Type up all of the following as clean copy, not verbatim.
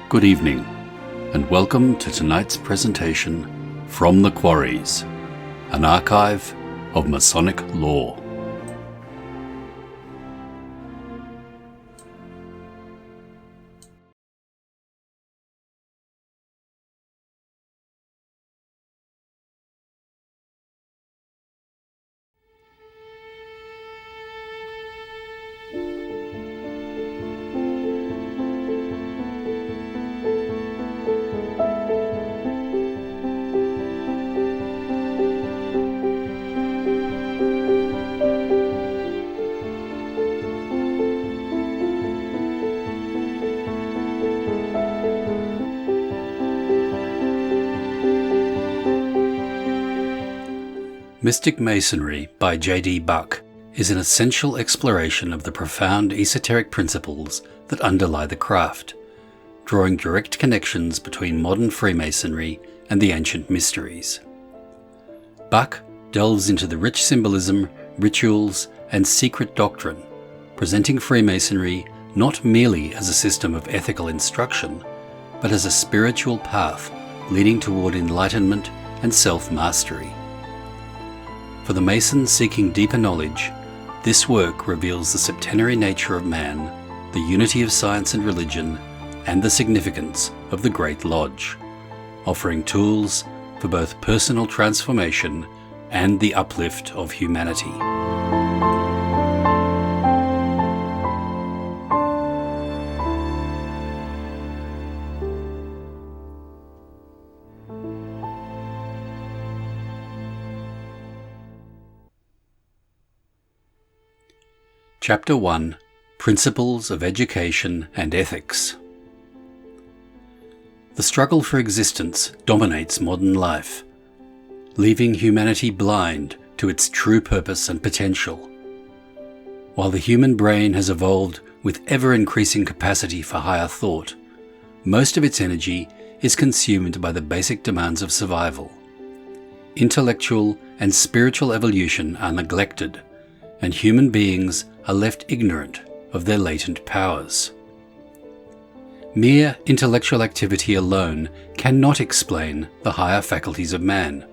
Good evening, and welcome to tonight's presentation from the Quarries, an archive of Masonic lore. Mystic Masonry by J.D. Buck is an essential exploration of the profound esoteric principles that underlie the craft, drawing direct connections between modern Freemasonry and the ancient mysteries. Buck delves into the rich symbolism, rituals, and secret doctrine, presenting Freemasonry not merely as a system of ethical instruction, but as a spiritual path leading toward enlightenment and self-mastery. For the Mason seeking deeper knowledge, this work reveals the septenary nature of man, the unity of science and religion, and the significance of the Great Lodge, offering tools for both personal transformation and the uplift of humanity. Chapter 1: Principles of Education and Ethics. The struggle for existence dominates modern life, leaving humanity blind to its true purpose and potential. While the human brain has evolved with ever-increasing capacity for higher thought, most of its energy is consumed by the basic demands of survival. Intellectual and spiritual evolution are neglected, and human beings are left ignorant of their latent powers. Mere intellectual activity alone cannot explain the higher faculties of man.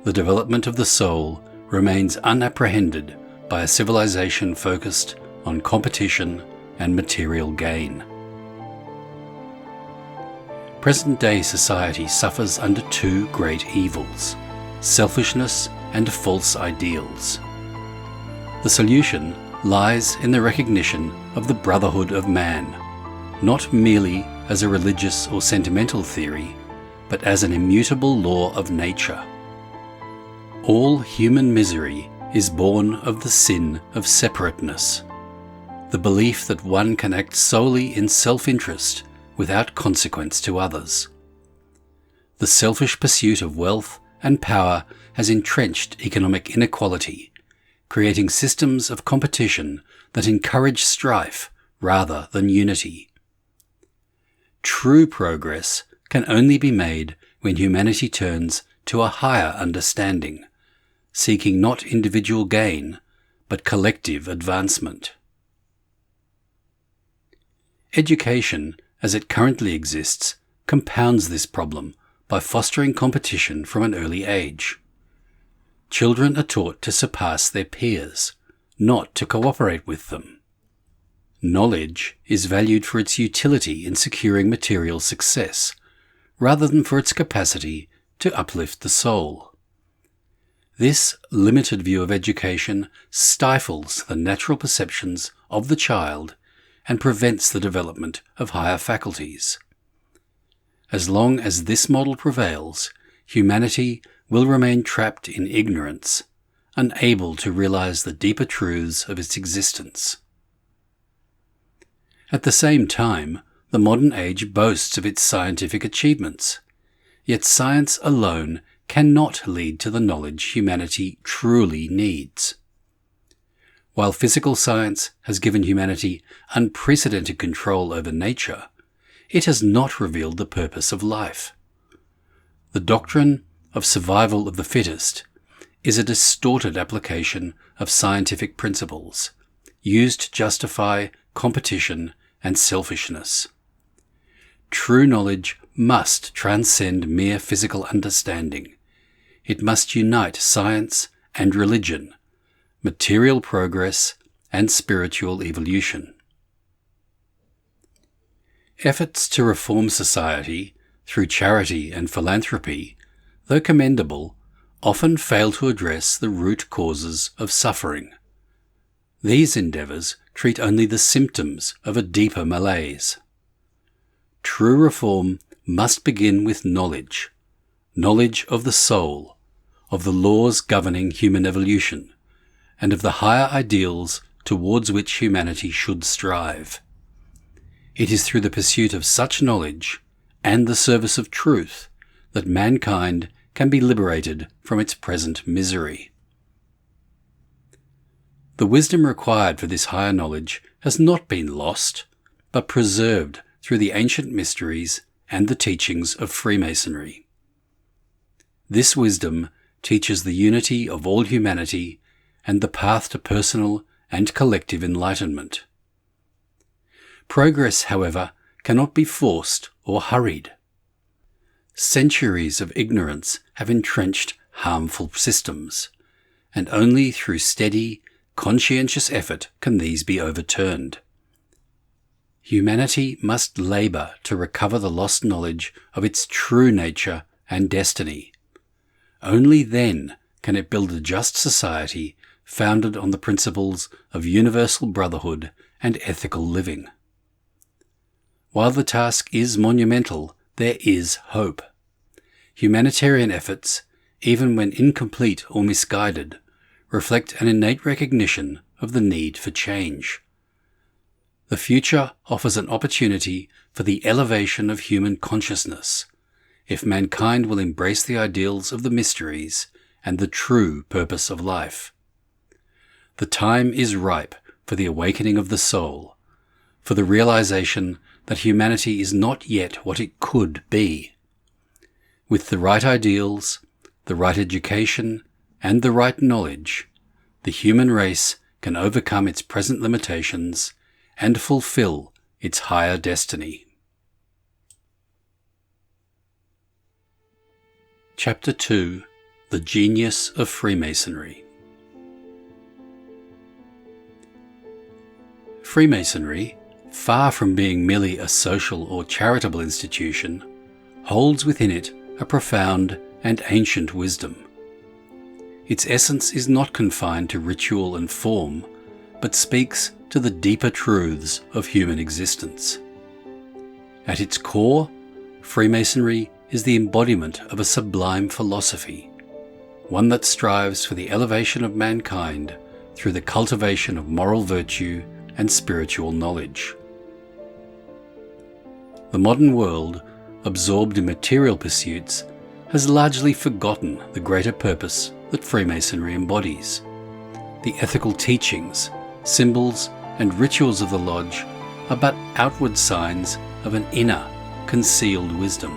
The development of the soul remains unapprehended by a civilization focused on competition and material gain. Present-day society suffers under two great evils: selfishness and false ideals. The solution lies in the recognition of the brotherhood of man, not merely as a religious or sentimental theory, but as an immutable law of nature. All human misery is born of the sin of separateness, the belief that one can act solely in self-interest without consequence to others. The selfish pursuit of wealth and power has entrenched economic inequality, creating systems of competition that encourage strife rather than unity. True progress can only be made when humanity turns to a higher understanding, seeking not individual gain, but collective advancement. Education, as it currently exists, compounds this problem by fostering competition from an early age. Children are taught to surpass their peers, not to cooperate with them. Knowledge is valued for its utility in securing material success, rather than for its capacity to uplift the soul. This limited view of education stifles the natural perceptions of the child and prevents the development of higher faculties. As long as this model prevails, humanity will remain trapped in ignorance, unable to realize the deeper truths of its existence. At the same time, the modern age boasts of its scientific achievements, yet science alone cannot lead to the knowledge humanity truly needs. While physical science has given humanity unprecedented control over nature, it has not revealed the purpose of life. The doctrine of survival of the fittest is a distorted application of scientific principles, used to justify competition and selfishness. true knowledge must transcend mere physical understanding. It must unite science and religion, material progress and spiritual evolution. Efforts to reform society through charity and philanthropy, though commendable, often fail to address the root causes of suffering. These endeavours treat only the symptoms of a deeper malaise. True reform must begin with knowledge of the soul, of the laws governing human evolution, and of the higher ideals towards which humanity should strive. It is through the pursuit of such knowledge and the service of truth that mankind can be liberated from its present misery. The wisdom required for this higher knowledge has not been lost, but preserved through the ancient mysteries and the teachings of Freemasonry. This wisdom teaches the unity of all humanity and the path to personal and collective enlightenment. Progress, however, cannot be forced or hurried. Centuries of ignorance have entrenched harmful systems, and only through steady, conscientious effort can these be overturned. Humanity must labour to recover the lost knowledge of its true nature and destiny. Only then can it build a just society founded on the principles of universal brotherhood and ethical living. While the task is monumental, there is hope. Humanitarian efforts, even when incomplete or misguided, reflect an innate recognition of the need for change. The future offers an opportunity for the elevation of human consciousness, if mankind will embrace the ideals of the mysteries and the true purpose of life. The time is ripe for the awakening of the soul, for the realization that humanity is not yet what it could be. With the right ideals, the right education, and the right knowledge, the human race can overcome its present limitations and fulfill its higher destiny. Chapter 2: The Genius of Freemasonry. Freemasonry, far from being merely a social or charitable institution, holds within it a profound and ancient wisdom. Its essence is not confined to ritual and form, but speaks to the deeper truths of human existence. At its core, Freemasonry is the embodiment of a sublime philosophy, one that strives for the elevation of mankind through the cultivation of moral virtue and spiritual knowledge. The modern world, absorbed in material pursuits, has largely forgotten the greater purpose that Freemasonry embodies. The ethical teachings, symbols, and rituals of the lodge are but outward signs of an inner, concealed wisdom,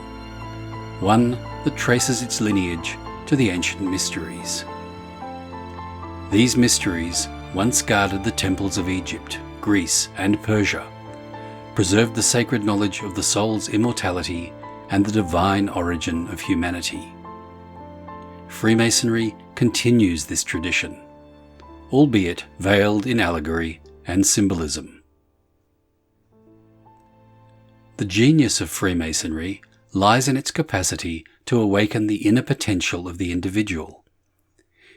one that traces its lineage to the ancient mysteries. These mysteries once guarded the temples of Egypt, Greece, and Persia, preserved the sacred knowledge of the soul's immortality and the divine origin of humanity. Freemasonry continues this tradition, albeit veiled in allegory and symbolism. The genius of Freemasonry lies in its capacity to awaken the inner potential of the individual.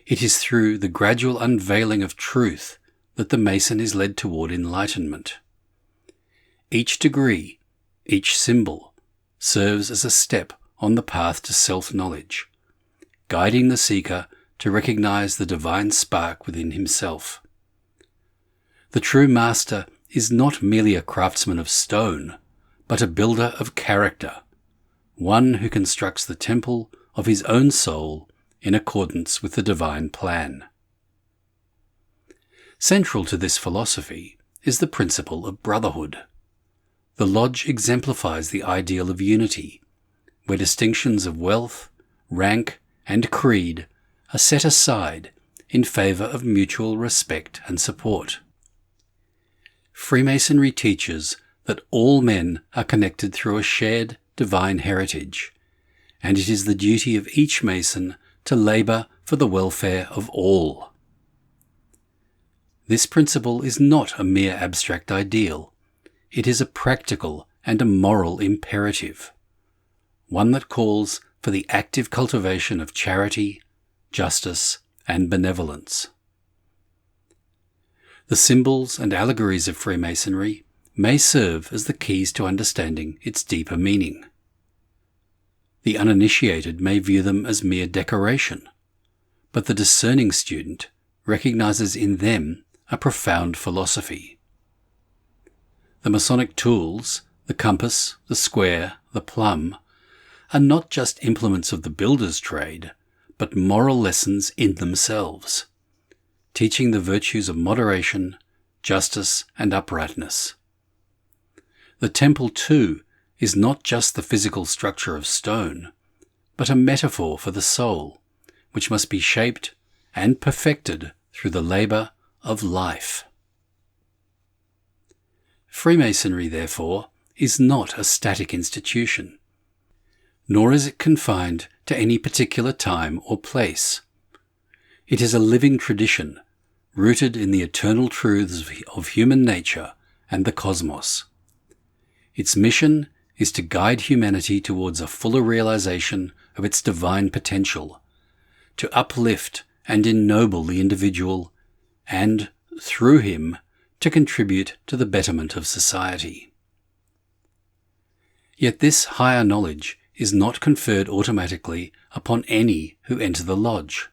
It is through the gradual unveiling of truth that the Mason is led toward enlightenment. Each degree, each symbol, serves as a step on the path to self-knowledge, guiding the seeker to recognize the divine spark within himself. The true master is not merely a craftsman of stone, but a builder of character, one who constructs the temple of his own soul in accordance with the divine plan. Central to this philosophy is the principle of brotherhood. The lodge exemplifies the ideal of unity, where distinctions of wealth, rank, and creed are set aside in favour of mutual respect and support. Freemasonry teaches that all men are connected through a shared divine heritage, and it is the duty of each Mason to labour for the welfare of all. This principle is not a mere abstract ideal. It is a practical and a moral imperative, one that calls for the active cultivation of charity, justice, and benevolence. The symbols and allegories of Freemasonry may serve as the keys to understanding its deeper meaning. The uninitiated may view them as mere decoration, but the discerning student recognizes in them a profound philosophy. The Masonic tools, the compass, the square, the plumb, are not just implements of the builder's trade, but moral lessons in themselves, teaching the virtues of moderation, justice, and uprightness. The temple, too, is not just the physical structure of stone, but a metaphor for the soul, which must be shaped and perfected through the labour of life. Freemasonry, therefore, is not a static institution, nor is it confined to any particular time or place. It is a living tradition, rooted in the eternal truths of human nature and the cosmos. Its mission is to guide humanity towards a fuller realization of its divine potential, to uplift and ennoble the individual, and, through him, to contribute to the betterment of society. Yet this higher knowledge is not conferred automatically upon any who enter the lodge.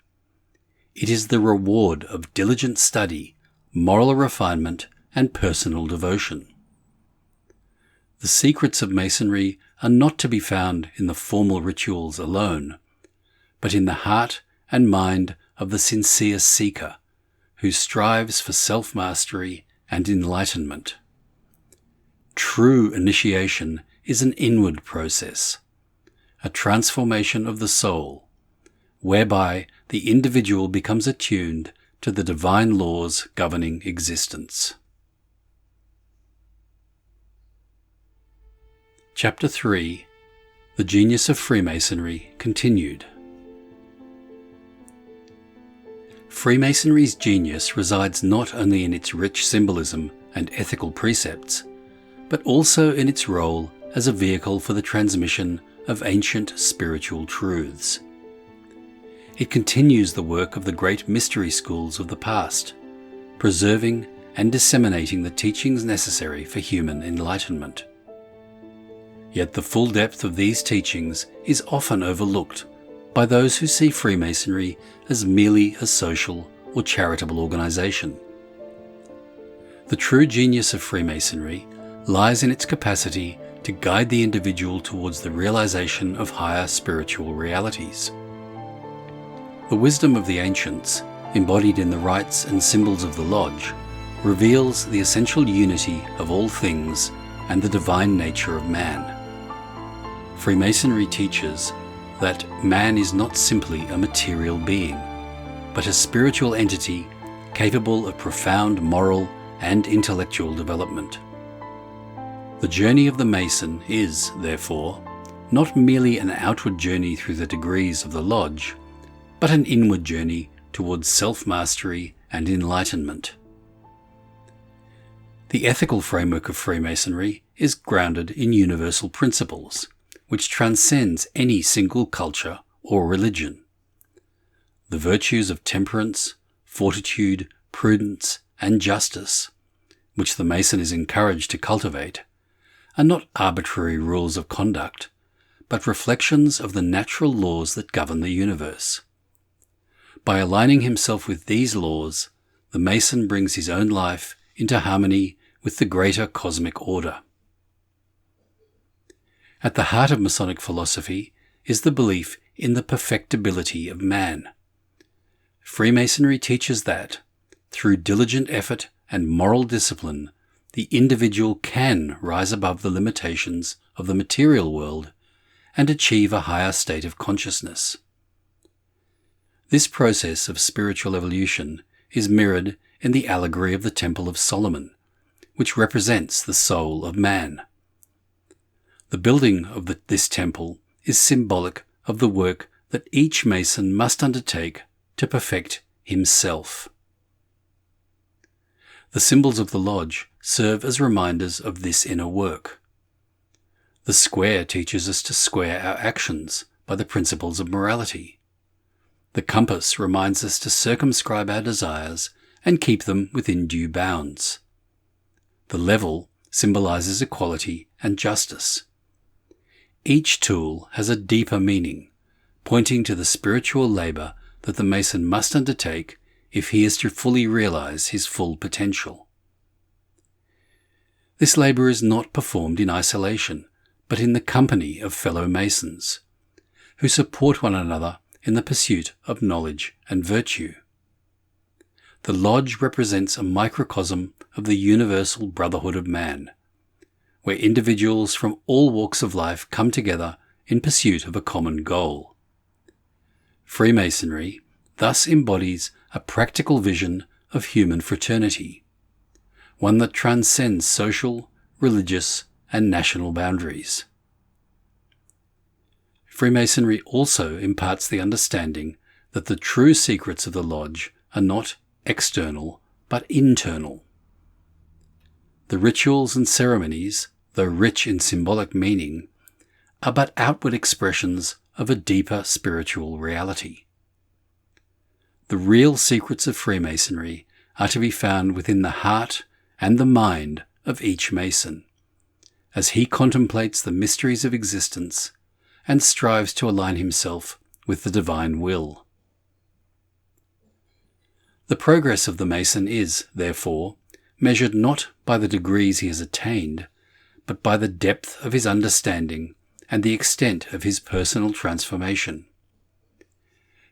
It is the reward of diligent study, moral refinement, and personal devotion. The secrets of Masonry are not to be found in the formal rituals alone, but in the heart and mind of the sincere seeker, who strives for self-mastery and enlightenment. True initiation is an inward process, a transformation of the soul, whereby the individual becomes attuned to the divine laws governing existence. Chapter 3. The Genius of Freemasonry Continued. Freemasonry's genius resides not only in its rich symbolism and ethical precepts, but also in its role as a vehicle for the transmission of ancient spiritual truths. It continues the work of the great mystery schools of the past, preserving and disseminating the teachings necessary for human enlightenment. Yet the full depth of these teachings is often overlooked by those who see Freemasonry as merely a social or charitable organization. The true genius of Freemasonry lies in its capacity to guide the individual towards the realization of higher spiritual realities. The wisdom of the ancients, embodied in the rites and symbols of the lodge, reveals the essential unity of all things and the divine nature of man. Freemasonry teaches that man is not simply a material being, but a spiritual entity capable of profound moral and intellectual development. The journey of the Mason is, therefore, not merely an outward journey through the degrees of the lodge, but an inward journey towards self-mastery and enlightenment. The ethical framework of Freemasonry is grounded in universal principles, which transcends any single culture or religion. The virtues of temperance, fortitude, prudence, and justice, which the Mason is encouraged to cultivate, are not arbitrary rules of conduct, but reflections of the natural laws that govern the universe. By aligning himself with these laws, the Mason brings his own life into harmony with the greater cosmic order. At the heart of Masonic philosophy is the belief in the perfectibility of man. Freemasonry teaches that, through diligent effort and moral discipline, the individual can rise above the limitations of the material world and achieve a higher state of consciousness. This process of spiritual evolution is mirrored in the allegory of the Temple of Solomon, which represents the soul of man. The building of this temple is symbolic of the work that each Mason must undertake to perfect himself. The symbols of the lodge serve as reminders of this inner work. The square teaches us to square our actions by the principles of morality. The compass reminds us to circumscribe our desires and keep them within due bounds. The level symbolizes equality and justice. Each tool has a deeper meaning, pointing to the spiritual labor that the Mason must undertake if he is to fully realize his full potential. This labor is not performed in isolation, but in the company of fellow Masons, who support one another in the pursuit of knowledge and virtue. The lodge represents a microcosm of the universal brotherhood of man, where individuals from all walks of life come together in pursuit of a common goal. Freemasonry thus embodies a practical vision of human fraternity, one that transcends social, religious, and national boundaries. Freemasonry also imparts the understanding that the true secrets of the lodge are not external, but internal. The rituals and ceremonies, though rich in symbolic meaning, are but outward expressions of a deeper spiritual reality. The real secrets of Freemasonry are to be found within the heart and the mind of each Mason, as he contemplates the mysteries of existence and strives to align himself with the divine will. The progress of the Mason is, therefore, measured not by the degrees he has attained, but by the depth of his understanding and the extent of his personal transformation.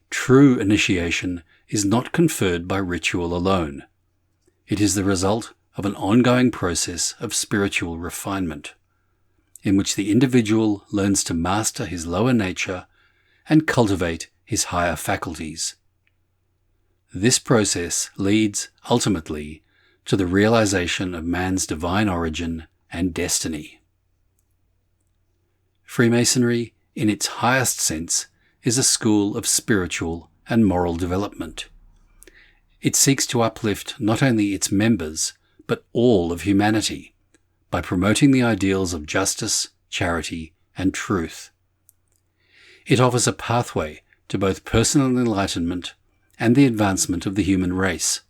True initiation is not conferred by ritual alone. It is the result of an ongoing process of spiritual refinement, in which the individual learns to master his lower nature and cultivate his higher faculties. This process leads, ultimately, to the realization of man's divine origin and destiny. Freemasonry, in its highest sense, is a school of spiritual and moral development. It seeks to uplift not only its members, but all of humanity, by promoting the ideals of justice, charity, and truth. It offers a pathway to both personal enlightenment and the advancement of the human race,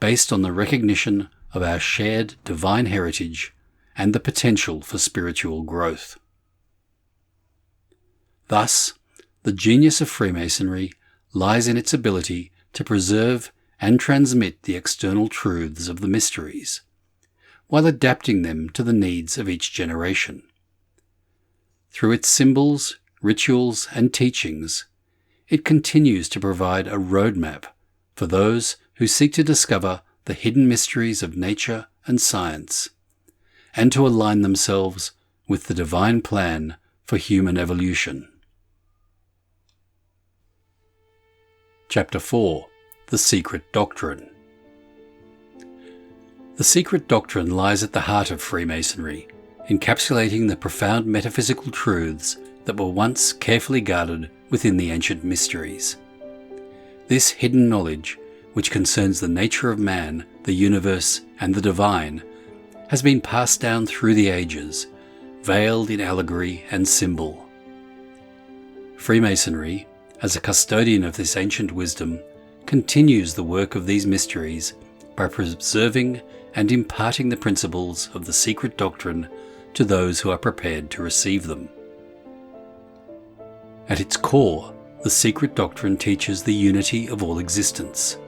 based on the recognition of our shared divine heritage and the potential for spiritual growth. Thus, the genius of Freemasonry lies in its ability to preserve and transmit the external truths of the mysteries, while adapting them to the needs of each generation. Through its symbols, rituals, and teachings, it continues to provide a roadmap for those who seek to discover the hidden mysteries of nature and science, and to align themselves with the divine plan for human evolution. Chapter 4. The Secret Doctrine. The secret doctrine lies at the heart of Freemasonry, encapsulating the profound metaphysical truths that were once carefully guarded within the ancient mysteries. This hidden knowledge, which concerns the nature of man, the universe, and the divine, has been passed down through the ages, veiled in allegory and symbol. Freemasonry, as a custodian of this ancient wisdom, continues the work of these mysteries by preserving and imparting the principles of the secret doctrine to those who are prepared to receive them. At its core, the secret doctrine teaches the unity of all existence.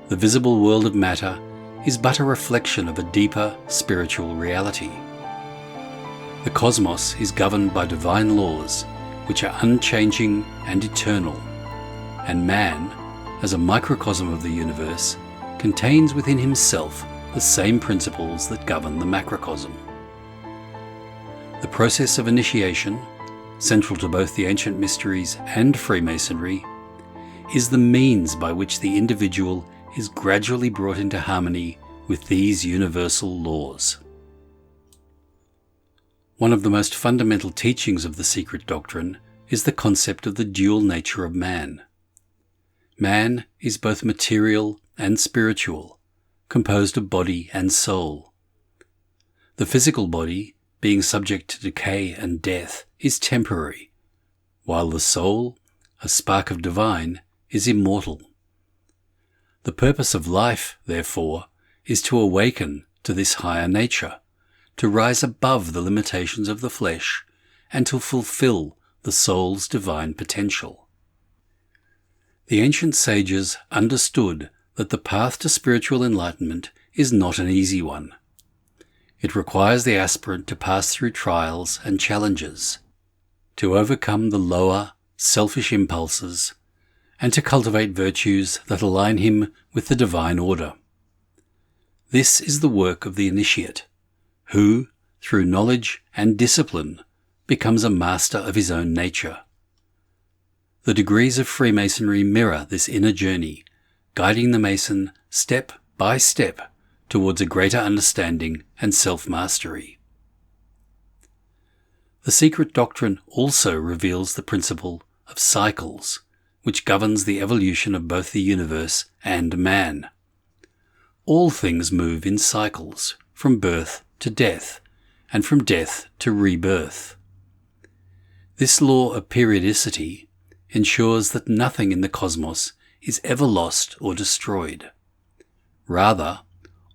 The visible world of matter is but a reflection of a deeper spiritual reality. The cosmos is governed by divine laws, which are unchanging and eternal, and man, as a microcosm of the universe, contains within himself the same principles that govern the macrocosm. The process of initiation, central to both the ancient mysteries and Freemasonry, is the means by which the individual is gradually brought into harmony with these universal laws. One of the most fundamental teachings of the secret doctrine is the concept of the dual nature of man. Man is both material and spiritual, composed of body and soul. The physical body, being subject to decay and death, is temporary, while the soul, a spark of divine, is immortal. The purpose of life, therefore, is to awaken to this higher nature, to rise above the limitations of the flesh, and to fulfill the soul's divine potential. The ancient sages understood that the path to spiritual enlightenment is not an easy one. It requires the aspirant to pass through trials and challenges, to overcome the lower, selfish impulses, and to cultivate virtues that align him with the divine order. This is the work of the initiate, who, through knowledge and discipline, becomes a master of his own nature. The degrees of Freemasonry mirror this inner journey, guiding the Mason step by step towards a greater understanding and self-mastery. The secret doctrine also reveals the principle of cycles, which governs the evolution of both the universe and man. All things move in cycles, from birth to death, and from death to rebirth. This law of periodicity ensures that nothing in the cosmos is ever lost or destroyed. Rather,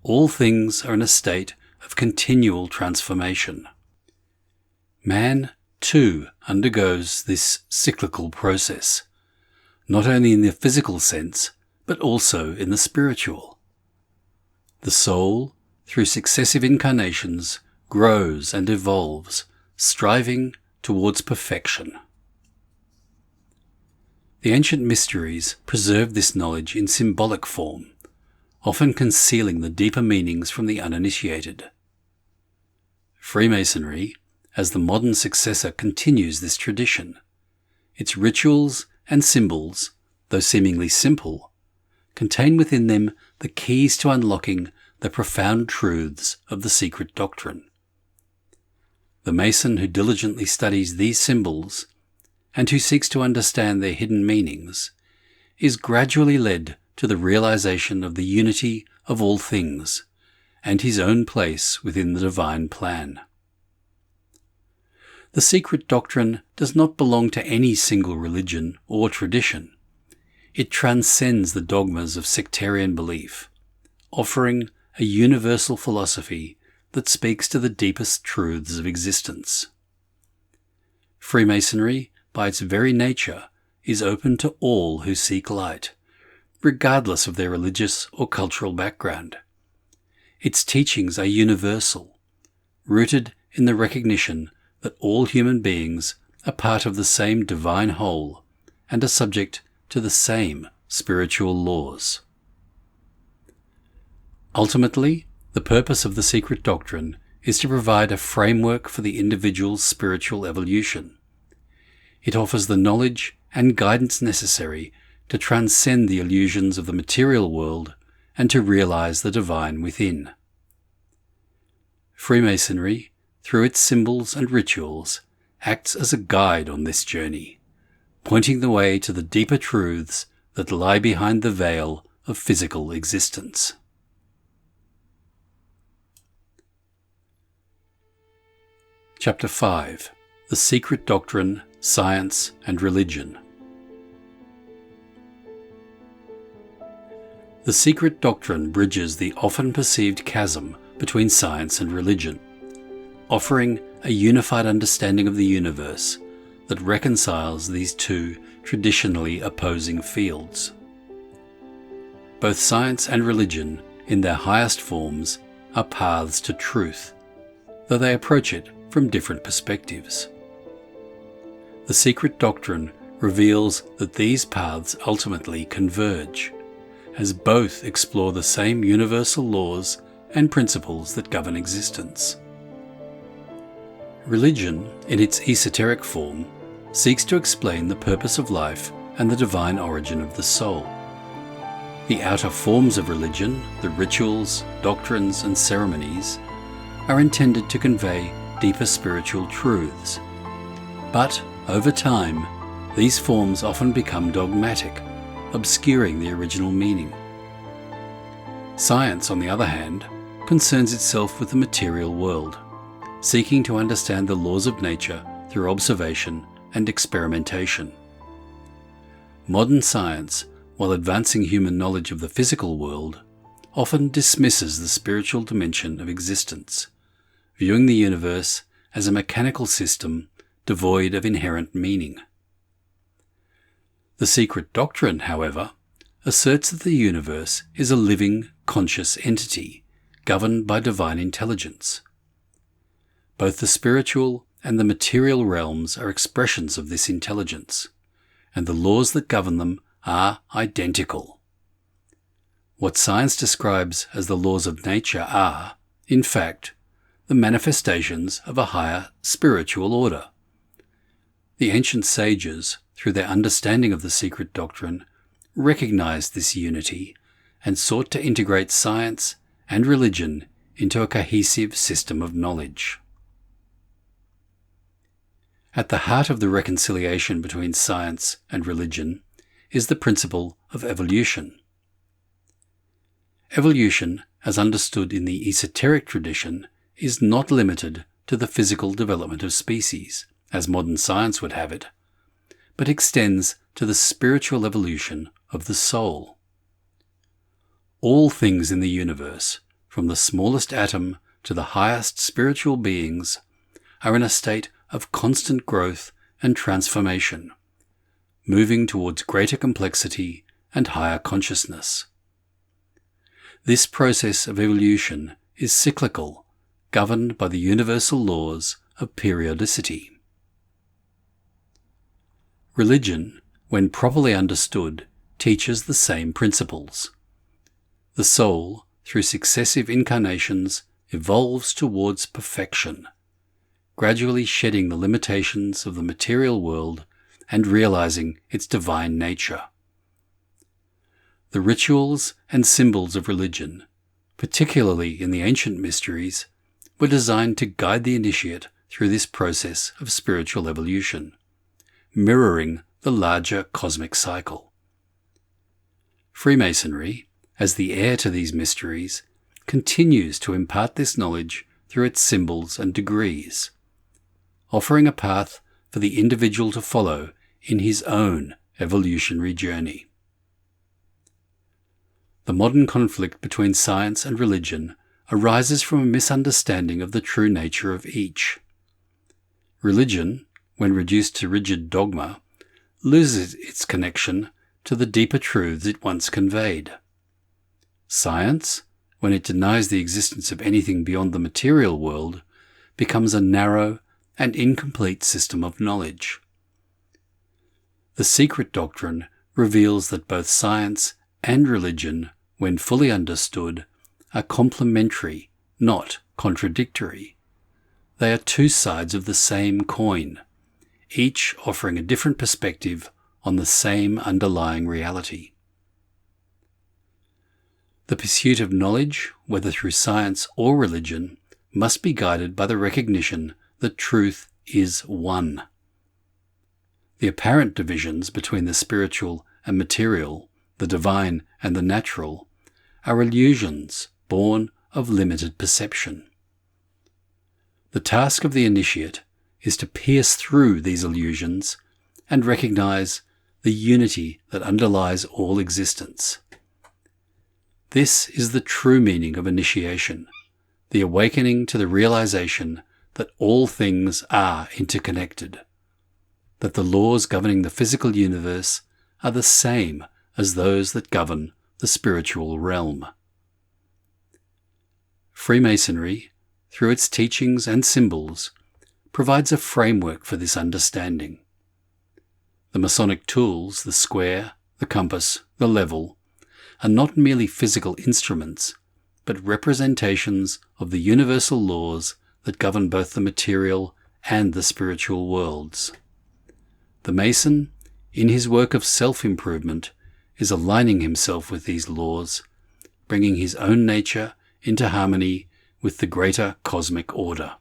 all things are in a state of continual transformation. Man, too, undergoes this cyclical process, not only in the physical sense, but also in the spiritual. The soul, through successive incarnations, grows and evolves, striving towards perfection. The ancient mysteries preserved this knowledge in symbolic form, often concealing the deeper meanings from the uninitiated. Freemasonry, as the modern successor, continues this tradition. Its rituals and symbols, though seemingly simple, contain within them the keys to unlocking the profound truths of the secret doctrine. The Mason who diligently studies these symbols, and who seeks to understand their hidden meanings, is gradually led to the realization of the unity of all things, and his own place within the divine plan. The secret doctrine does not belong to any single religion or tradition. It transcends the dogmas of sectarian belief, offering a universal philosophy that speaks to the deepest truths of existence. Freemasonry, by its very nature, is open to all who seek light, regardless of their religious or cultural background. Its teachings are universal, rooted in the recognition that all human beings are part of the same divine whole and are subject to the same spiritual laws. Ultimately, the purpose of the secret doctrine is to provide a framework for the individual's spiritual evolution. It offers the knowledge and guidance necessary to transcend the illusions of the material world and to realize the divine within. Freemasonry, through its symbols and rituals, acts as a guide on this journey, pointing the way to the deeper truths that lie behind the veil of physical existence. Chapter 5. The Secret Doctrine, Science and Religion. The secret doctrine bridges the often perceived chasm between science and religion, offering a unified understanding of the universe that reconciles these two traditionally opposing fields. Both science and religion, in their highest forms, are paths to truth, though they approach it from different perspectives. The secret doctrine reveals that these paths ultimately converge, as both explore the same universal laws and principles that govern existence. Religion, in its esoteric form, seeks to explain the purpose of life and the divine origin of the soul. The outer forms of religion, the rituals, doctrines, and ceremonies, are intended to convey deeper spiritual truths. But, over time, these forms often become dogmatic, obscuring the original meaning. Science, on the other hand, concerns itself with the material world, seeking to understand the laws of nature through observation and experimentation. Modern science, while advancing human knowledge of the physical world, often dismisses the spiritual dimension of existence, viewing the universe as a mechanical system devoid of inherent meaning. The secret doctrine, however, asserts that the universe is a living, conscious entity, governed by divine intelligence. Both the spiritual and the material realms are expressions of this intelligence, and the laws that govern them are identical. What science describes as the laws of nature are, in fact, the manifestations of a higher spiritual order. The ancient sages, through their understanding of the secret doctrine, recognized this unity and sought to integrate science and religion into a cohesive system of knowledge. At the heart of the reconciliation between science and religion is the principle of evolution. Evolution, as understood in the esoteric tradition, is not limited to the physical development of species, as modern science would have it, but extends to the spiritual evolution of the soul. All things in the universe, from the smallest atom to the highest spiritual beings, are in a state of constant growth and transformation, moving towards greater complexity and higher consciousness. This process of evolution is cyclical, governed by the universal laws of periodicity. Religion, when properly understood, teaches the same principles. The soul, through successive incarnations, evolves towards perfection, gradually shedding the limitations of the material world and realizing its divine nature. The rituals and symbols of religion, particularly in the ancient mysteries, were designed to guide the initiate through this process of spiritual evolution, mirroring the larger cosmic cycle. Freemasonry, as the heir to these mysteries, continues to impart this knowledge through its symbols and degrees, offering a path for the individual to follow in his own evolutionary journey. The modern conflict between science and religion arises from a misunderstanding of the true nature of each. Religion, when reduced to rigid dogma, loses its connection to the deeper truths it once conveyed. Science, when it denies the existence of anything beyond the material world, becomes a narrow and incomplete system of knowledge. The secret doctrine reveals that both science and religion, when fully understood, are complementary, not contradictory. They are two sides of the same coin, each offering a different perspective on the same underlying reality. The pursuit of knowledge, whether through science or religion, must be guided by the recognition that truth is one. The apparent divisions between the spiritual and material, the divine and the natural, are illusions born of limited perception. The task of the initiate is to pierce through these illusions and recognize the unity that underlies all existence. This is the true meaning of initiation, the awakening to the realization that all things are interconnected, that the laws governing the physical universe are the same as those that govern the spiritual realm. Freemasonry, through its teachings and symbols, provides a framework for this understanding. The Masonic tools, the square, the compass, the level, are not merely physical instruments, but representations of the universal laws that govern both the material and the spiritual worlds. The Mason, in his work of self-improvement, is aligning himself with these laws, bringing his own nature into harmony with the greater cosmic order.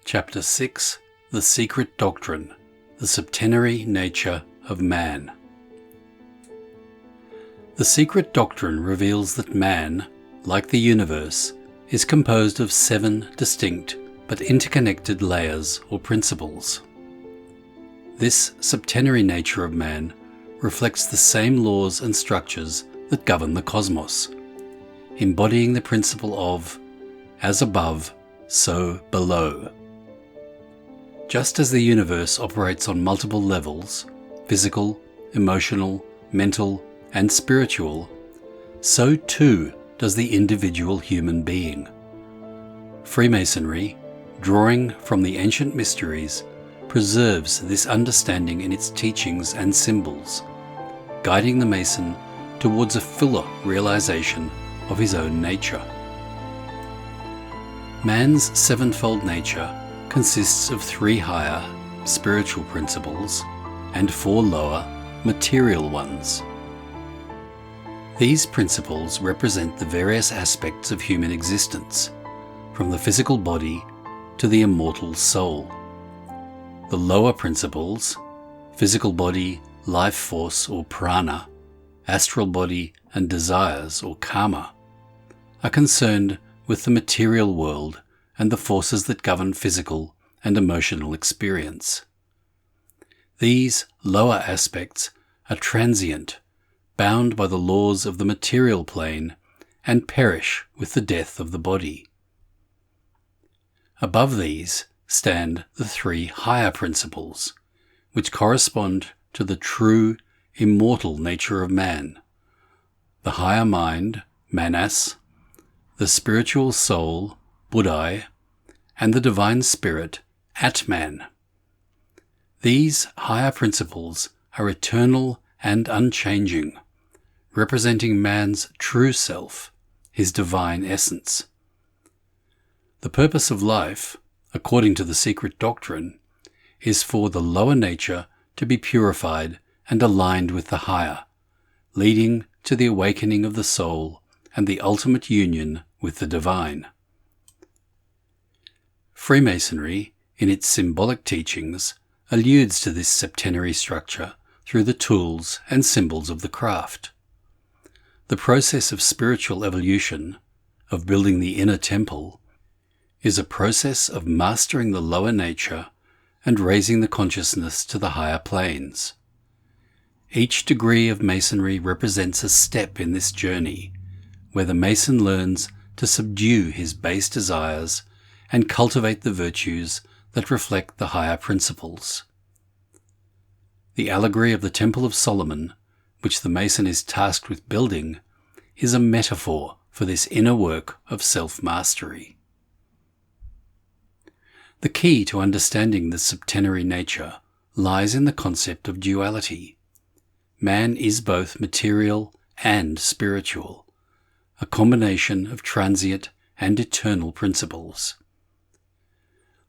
Chapter 6. The Secret Doctrine, the Septenary Nature of Man. The secret doctrine reveals that man, like the universe, is composed of 7 distinct but interconnected layers or principles. This septenary nature of man reflects the same laws and structures that govern the cosmos, embodying the principle of as above, so below. Just as the universe operates on multiple levels, physical, emotional, mental, and spiritual, so too does the individual human being. Freemasonry, drawing from the ancient mysteries, preserves this understanding in its teachings and symbols, guiding the Mason towards a fuller realization of his own nature. Man's sevenfold nature consists of 3 higher, spiritual principles and 4 lower, material ones. These principles represent the various aspects of human existence, from the physical body to the immortal soul. The lower principles, physical body, life force or prana, astral body and desires or karma, are concerned with the material world and the forces that govern physical and emotional experience. These lower aspects are transient, bound by the laws of the material plane, and perish with the death of the body. Above these stand the 3 higher principles, which correspond to the true, immortal nature of man: the higher mind, manas, the spiritual soul, buddhai, and the divine spirit, atman. These higher principles are eternal and unchanging, representing man's true self, his divine essence. The purpose of life, according to the secret doctrine, is for the lower nature to be purified and aligned with the higher, leading to the awakening of the soul and the ultimate union with the divine. Freemasonry, in its symbolic teachings, alludes to this septenary structure through the tools and symbols of the craft. The process of spiritual evolution, of building the inner temple, is a process of mastering the lower nature and raising the consciousness to the higher planes. Each degree of Masonry represents a step in this journey, where the Mason learns to subdue his base desires and cultivate the virtues that reflect the higher principles. The allegory of the Temple of Solomon, which the Mason is tasked with building, is a metaphor for this inner work of self-mastery. The key to understanding the septenary nature lies in the concept of duality. Man is both material and spiritual, a combination of transient and eternal principles.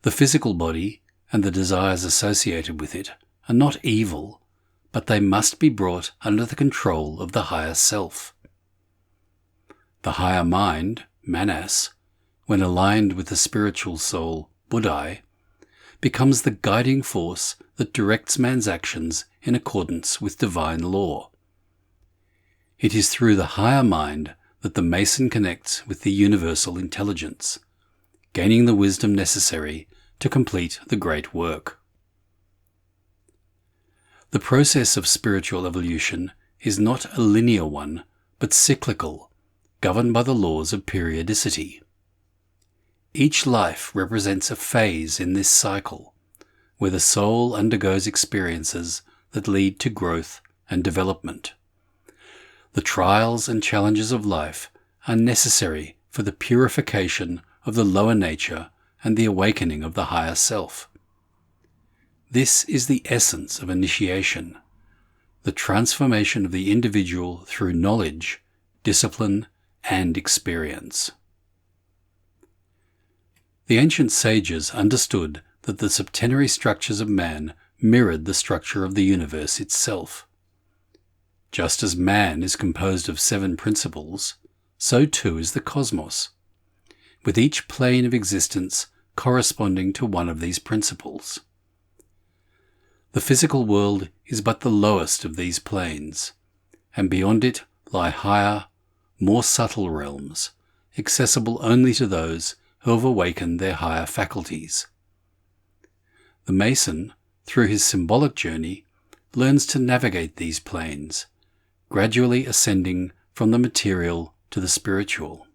The physical body and the desires associated with it are not evil, but they must be brought under the control of the higher self. The higher mind, manas, when aligned with the spiritual soul, buddhai, becomes the guiding force that directs man's actions in accordance with divine law. It is through the higher mind that the Mason connects with the universal intelligence, gaining the wisdom necessary to complete the great work. The process of spiritual evolution is not a linear one, but cyclical, governed by the laws of periodicity. Each life represents a phase in this cycle, where the soul undergoes experiences that lead to growth and development. The trials and challenges of life are necessary for the purification of the lower nature and the awakening of the higher self. This is the essence of initiation, the transformation of the individual through knowledge, discipline, and experience. The ancient sages understood that the septenary structures of man mirrored the structure of the universe itself. Just as man is composed of 7 principles, so too is the cosmos, with each plane of existence corresponding to one of these principles. The physical world is but the lowest of these planes, and beyond it lie higher, more subtle realms, accessible only to those who have awakened their higher faculties. The Mason, through his symbolic journey, learns to navigate these planes, gradually ascending from the material to the spiritual.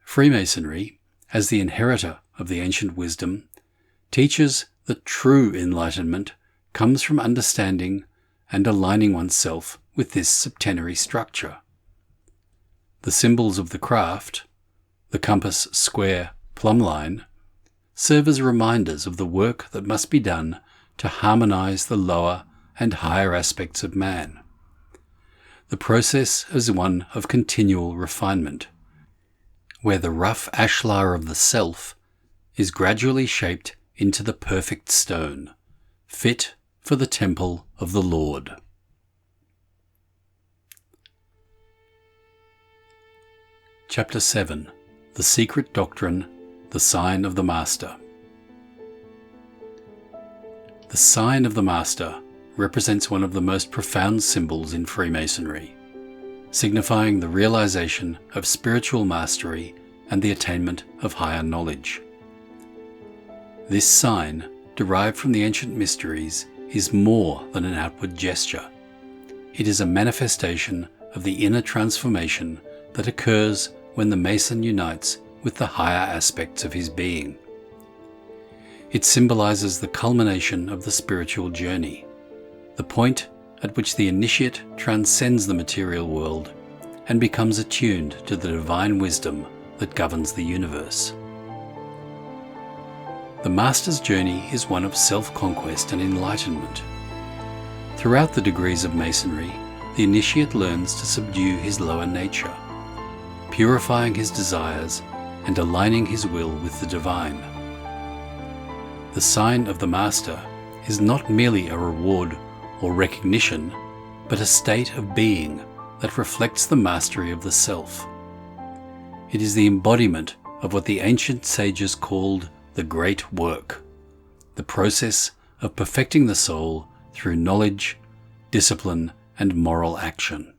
Freemasonry, as the inheritor of the ancient wisdom, teaches that true enlightenment comes from understanding and aligning oneself with this septenary structure. The symbols of the craft, the compass, square, plumb line, serve as reminders of the work that must be done to harmonize the lower and higher aspects of man. The process is one of continual refinement, where the rough ashlar of the self is gradually shaped into the perfect stone, fit for the temple of the Lord. Chapter 7. The Secret Doctrine, the Sign of the Master. The Sign of the Master represents one of the most profound symbols in Freemasonry, signifying the realization of spiritual mastery and the attainment of higher knowledge. This sign, derived from the ancient mysteries, is more than an outward gesture. It is a manifestation of the inner transformation that occurs when the Mason unites with the higher aspects of his being. It symbolizes the culmination of the spiritual journey, the point at which the initiate transcends the material world and becomes attuned to the divine wisdom that governs the universe. The Master's journey is one of self-conquest and enlightenment. Throughout the degrees of Masonry, the initiate learns to subdue his lower nature, purifying his desires and aligning his will with the divine. The sign of the Master is not merely a reward or recognition, but a state of being that reflects the mastery of the self. It is the embodiment of what the ancient sages called the great work, the process of perfecting the soul through knowledge, discipline, and moral action.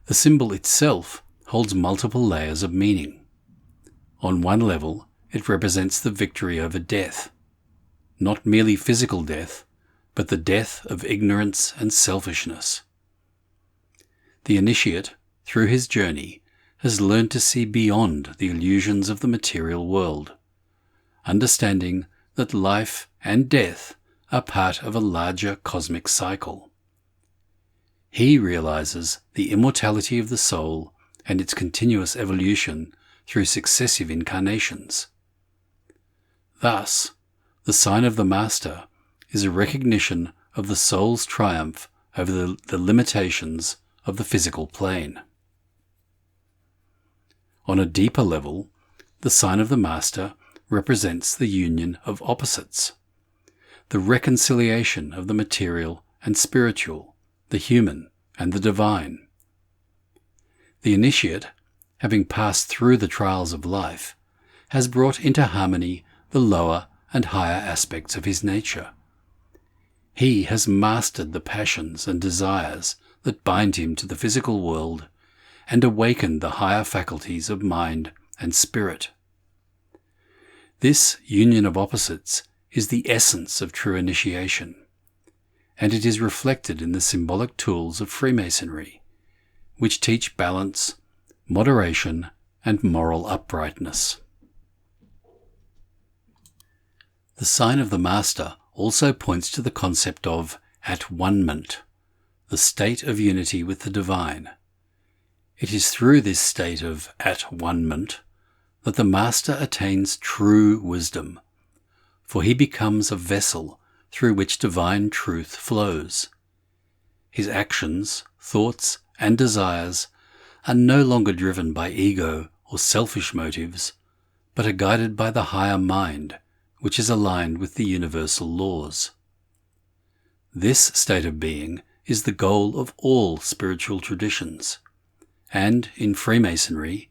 The symbol itself holds multiple layers of meaning. On one level, it represents the victory over death, not merely physical death, but the death of ignorance and selfishness. The initiate, through his journey, has learned to see beyond the illusions of the material world, understanding that life and death are part of a larger cosmic cycle. He realizes the immortality of the soul and its continuous evolution through successive incarnations. Thus, the sign of the Master is a recognition of the soul's triumph over the limitations of the physical plane. On a deeper level, the sign of the Master represents the union of opposites, the reconciliation of the material and spiritual, the human and the divine. The initiate, having passed through the trials of life, has brought into harmony the lower and higher aspects of his nature. He has mastered the passions and desires that bind him to the physical world and awakened the higher faculties of mind and spirit. This union of opposites is the essence of true initiation, and it is reflected in the symbolic tools of Freemasonry, which teach balance, moderation, and moral uprightness. The sign of the Master also points to the concept of at-one-ment, the state of unity with the divine. It is through this state of at-one-ment that the Master attains true wisdom, for he becomes a vessel through which divine truth flows. His actions, thoughts, and desires are no longer driven by ego or selfish motives, but are guided by the higher mind, which is aligned with the universal laws. This state of being is the goal of all spiritual traditions, and in Freemasonry,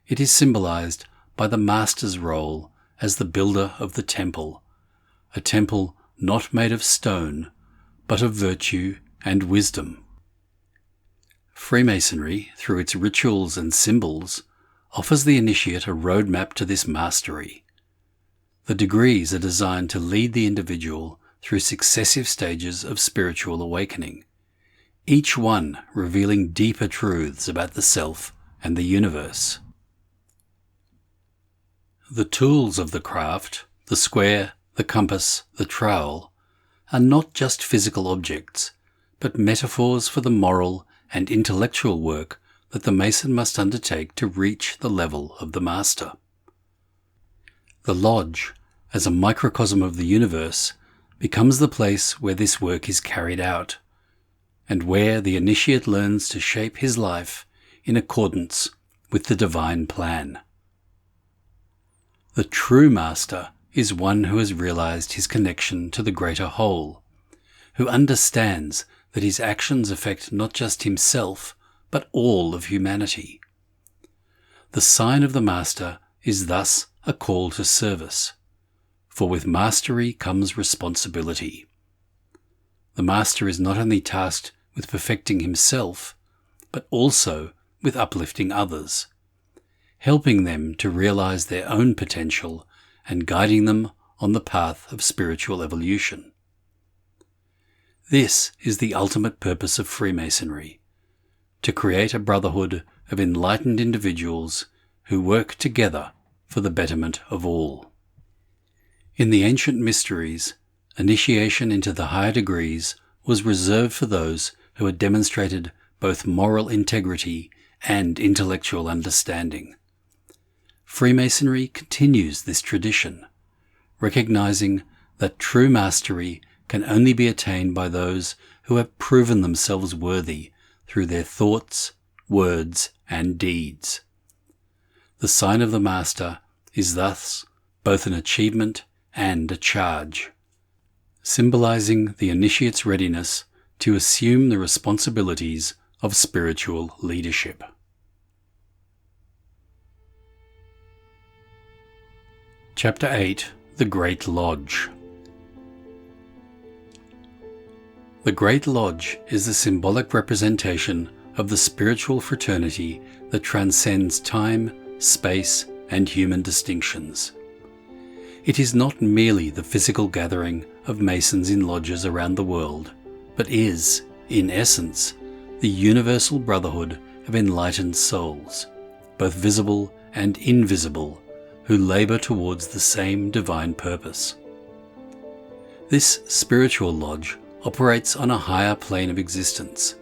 it is symbolized by the Master's role as the builder of the temple, a temple not made of stone, but of virtue and wisdom. Freemasonry, through its rituals and symbols, offers the initiate a roadmap to this mastery. The degrees are designed to lead the individual through successive stages of spiritual awakening, each one revealing deeper truths about the self and the universe. The tools of the craft, the square, the compass, the trowel, are not just physical objects, but metaphors for the moral and intellectual work that the Mason must undertake to reach the level of the Master. The Lodge, as a microcosm of the universe, becomes the place where this work is carried out, and where the initiate learns to shape his life in accordance with the divine plan. The true Master is one who has realized his connection to the greater whole, who understands that his actions affect not just himself, but all of humanity. The sign of the Master is thus a call to service, for with mastery comes responsibility. The Master is not only tasked with perfecting himself, but also with uplifting others, helping them to realize their own potential and guiding them on the path of spiritual evolution. This is the ultimate purpose of Freemasonry, to create a brotherhood of enlightened individuals who work together for the betterment of all. In the ancient mysteries, initiation into the higher degrees was reserved for those who had demonstrated both moral integrity and intellectual understanding. Freemasonry continues this tradition, recognizing that true mastery can only be attained by those who have proven themselves worthy through their thoughts, words, and deeds. The sign of the Master is thus both an achievement and a charge, symbolizing the initiate's readiness to assume the responsibilities of spiritual leadership. Chapter 8: The Great Lodge. The Great Lodge is the symbolic representation of the spiritual fraternity that transcends time, space, and human distinctions. It is not merely the physical gathering of Masons in lodges around the world, but is, in essence, the universal brotherhood of enlightened souls, both visible and invisible, who labor towards the same divine purpose. This spiritual lodge operates on a higher plane of existence,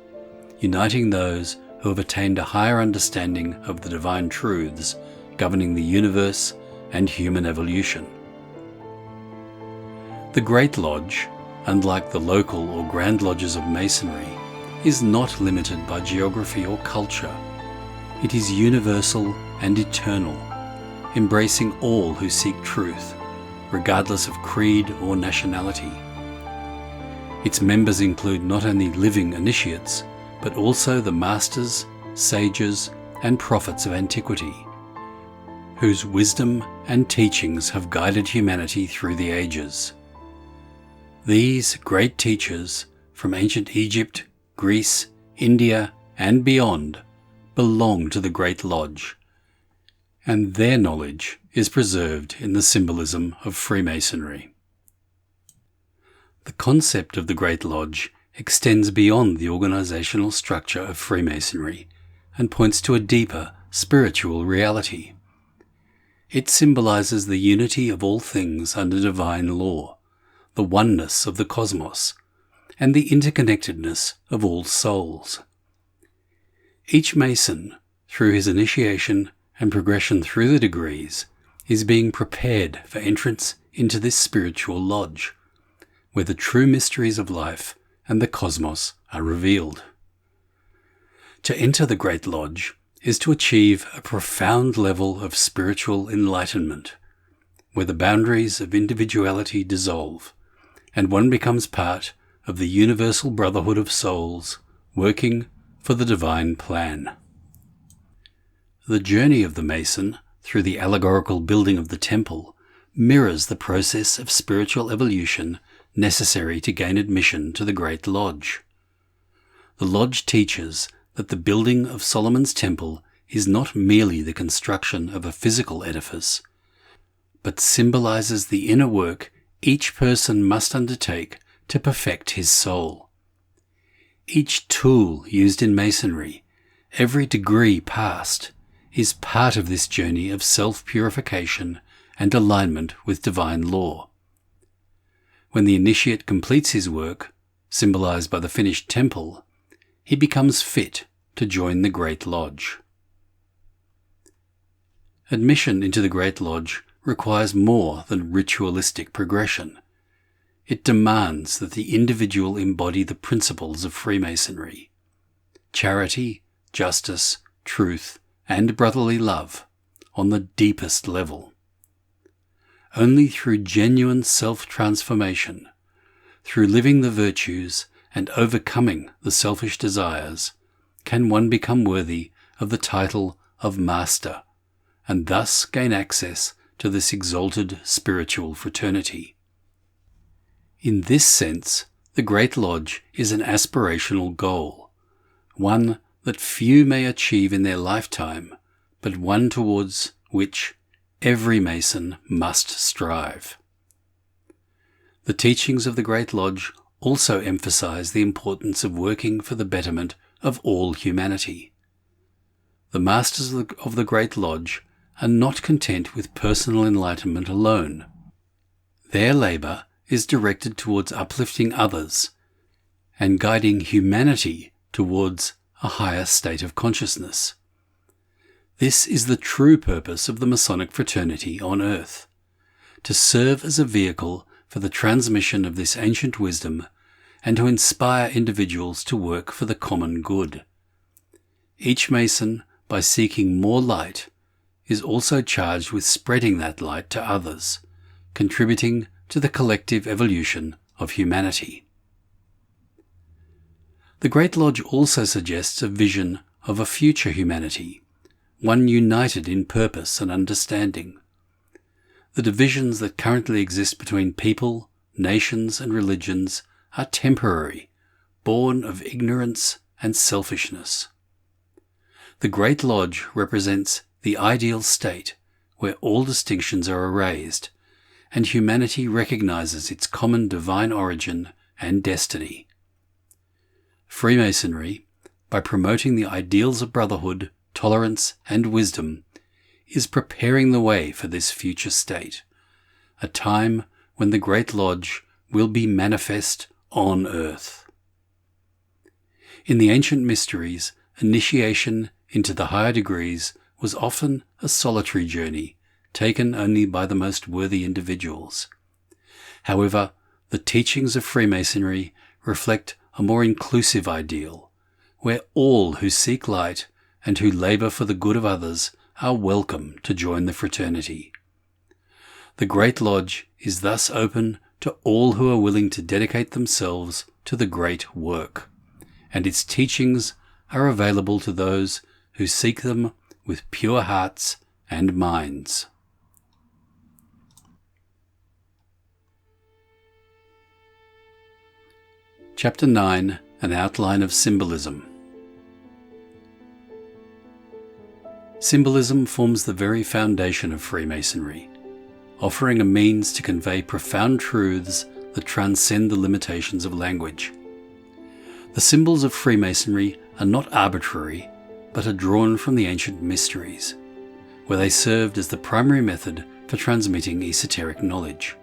uniting those who have attained a higher understanding of the divine truths governing the universe and human evolution. The Great Lodge, unlike the local or grand lodges of Masonry, is not limited by geography or culture. It is universal and eternal, embracing all who seek truth, regardless of creed or nationality. Its members include not only living initiates, but also the masters, sages, and prophets of antiquity, whose wisdom and teachings have guided humanity through the ages. These great teachers from ancient Egypt, Greece, India, and beyond belong to the Great Lodge, and their knowledge is preserved in the symbolism of Freemasonry. The concept of the Great Lodge extends beyond the organizational structure of Freemasonry and points to a deeper spiritual reality. It symbolizes the unity of all things under divine law, the oneness of the cosmos, and the interconnectedness of all souls. Each Mason, through his initiation and progression through the degrees, is being prepared for entrance into this spiritual lodge, where the true mysteries of life and the cosmos are revealed. To enter the Great Lodge is to achieve a profound level of spiritual enlightenment, where the boundaries of individuality dissolve, and one becomes part of the universal brotherhood of souls working for the divine plan. The journey of the Mason through the allegorical building of the temple mirrors the process of spiritual evolution necessary to gain admission to the Great Lodge. The Lodge teaches that the building of Solomon's temple is not merely the construction of a physical edifice, but symbolizes the inner work each person must undertake to perfect his soul. Each tool used in Masonry, every degree passed, is part of this journey of self-purification and alignment with divine law. When the initiate completes his work, symbolized by the finished temple, he becomes fit to join the Great Lodge. Admission into the Great Lodge requires more than ritualistic progression. It demands that the individual embody the principles of Freemasonry: charity, justice, truth, and brotherly love on the deepest level. Only through genuine self-transformation, through living the virtues and overcoming the selfish desires, can one become worthy of the title of Master, and thus gain access to this exalted spiritual fraternity. In this sense, the Great Lodge is an aspirational goal, one that few may achieve in their lifetime, but one towards which every Mason must strive. The teachings of the Great Lodge also emphasize the importance of working for the betterment of all humanity. The Masters of the Great Lodge are not content with personal enlightenment alone. Their labour is directed towards uplifting others and guiding humanity towards a higher state of consciousness. This is the true purpose of the Masonic fraternity on earth, to serve as a vehicle for the transmission of this ancient wisdom and to inspire individuals to work for the common good. Each Mason, by seeking more light, is also charged with spreading that light to others, contributing to the collective evolution of humanity. The Great Lodge also suggests a vision of a future humanity, one united in purpose and understanding. The divisions that currently exist between people, nations, and religions are temporary, born of ignorance and selfishness. The Great Lodge represents the ideal state where all distinctions are erased and humanity recognizes its common divine origin and destiny. Freemasonry, by promoting the ideals of brotherhood, tolerance, and wisdom, is preparing the way for this future state, a time when the Great Lodge will be manifest on earth. In the ancient mysteries, initiation into the higher degrees was often a solitary journey, taken only by the most worthy individuals. However, the teachings of Freemasonry reflect a more inclusive ideal, where all who seek light and who labour for the good of others are welcome to join the fraternity. The Great Lodge is thus open to all who are willing to dedicate themselves to the great work, and its teachings are available to those who seek them with pure hearts and minds. Chapter 9, An Outline of Symbolism. Symbolism forms the very foundation of Freemasonry, offering a means to convey profound truths that transcend the limitations of language. The symbols of Freemasonry are not arbitrary, but are drawn from the ancient mysteries, where they served as the primary method for transmitting esoteric knowledge.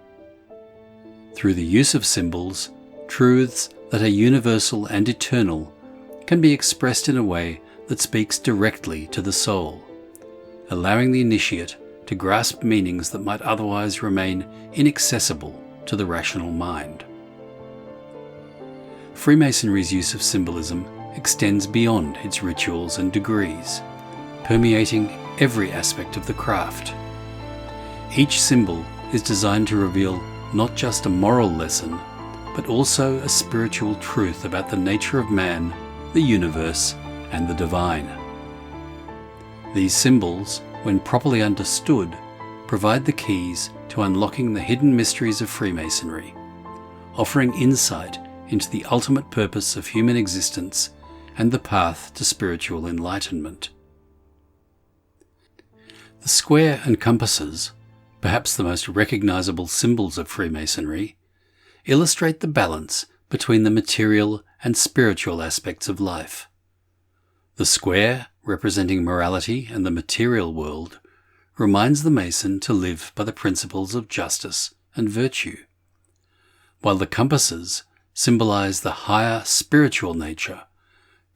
Through the use of symbols, truths that are universal and eternal can be expressed in a way that speaks directly to the soul, allowing the initiate to grasp meanings that might otherwise remain inaccessible to the rational mind. Freemasonry's use of symbolism extends beyond its rituals and degrees, permeating every aspect of the craft. Each symbol is designed to reveal not just a moral lesson, but also a spiritual truth about the nature of man, the universe, and the divine. These symbols, when properly understood, provide the keys to unlocking the hidden mysteries of Freemasonry, offering insight into the ultimate purpose of human existence and the path to spiritual enlightenment. The square and compasses, perhaps the most recognizable symbols of Freemasonry, illustrate the balance between the material and spiritual aspects of life. The square, representing morality and the material world, reminds the Mason to live by the principles of justice and virtue, while the compasses symbolize the higher spiritual nature,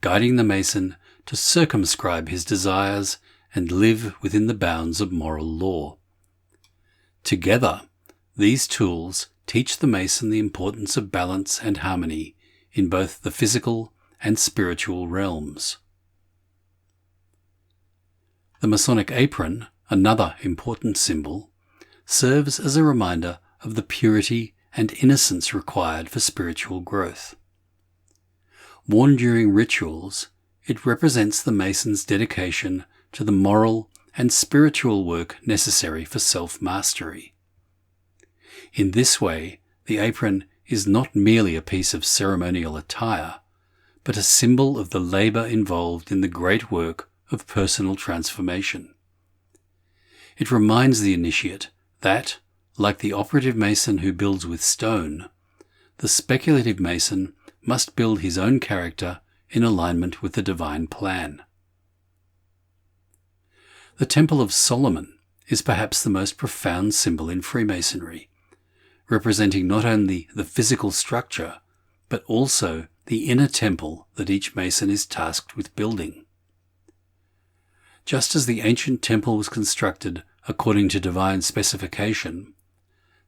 guiding the Mason to circumscribe his desires and live within the bounds of moral law. Together, these tools teach the Mason the importance of balance and harmony in both the physical and spiritual realms. The Masonic apron, another important symbol, serves as a reminder of the purity and innocence required for spiritual growth. Worn during rituals, it represents the Mason's dedication to the moral and spiritual work necessary for self-mastery. In this way, the apron is not merely a piece of ceremonial attire, but a symbol of the labour involved in the great work of personal transformation. It reminds the initiate that, like the operative Mason who builds with stone, the speculative Mason must build his own character in alignment with the divine plan. The Temple of Solomon is perhaps the most profound symbol in Freemasonry, representing not only the physical structure, but also the inner temple that each Mason is tasked with building. Just as the ancient temple was constructed according to divine specification,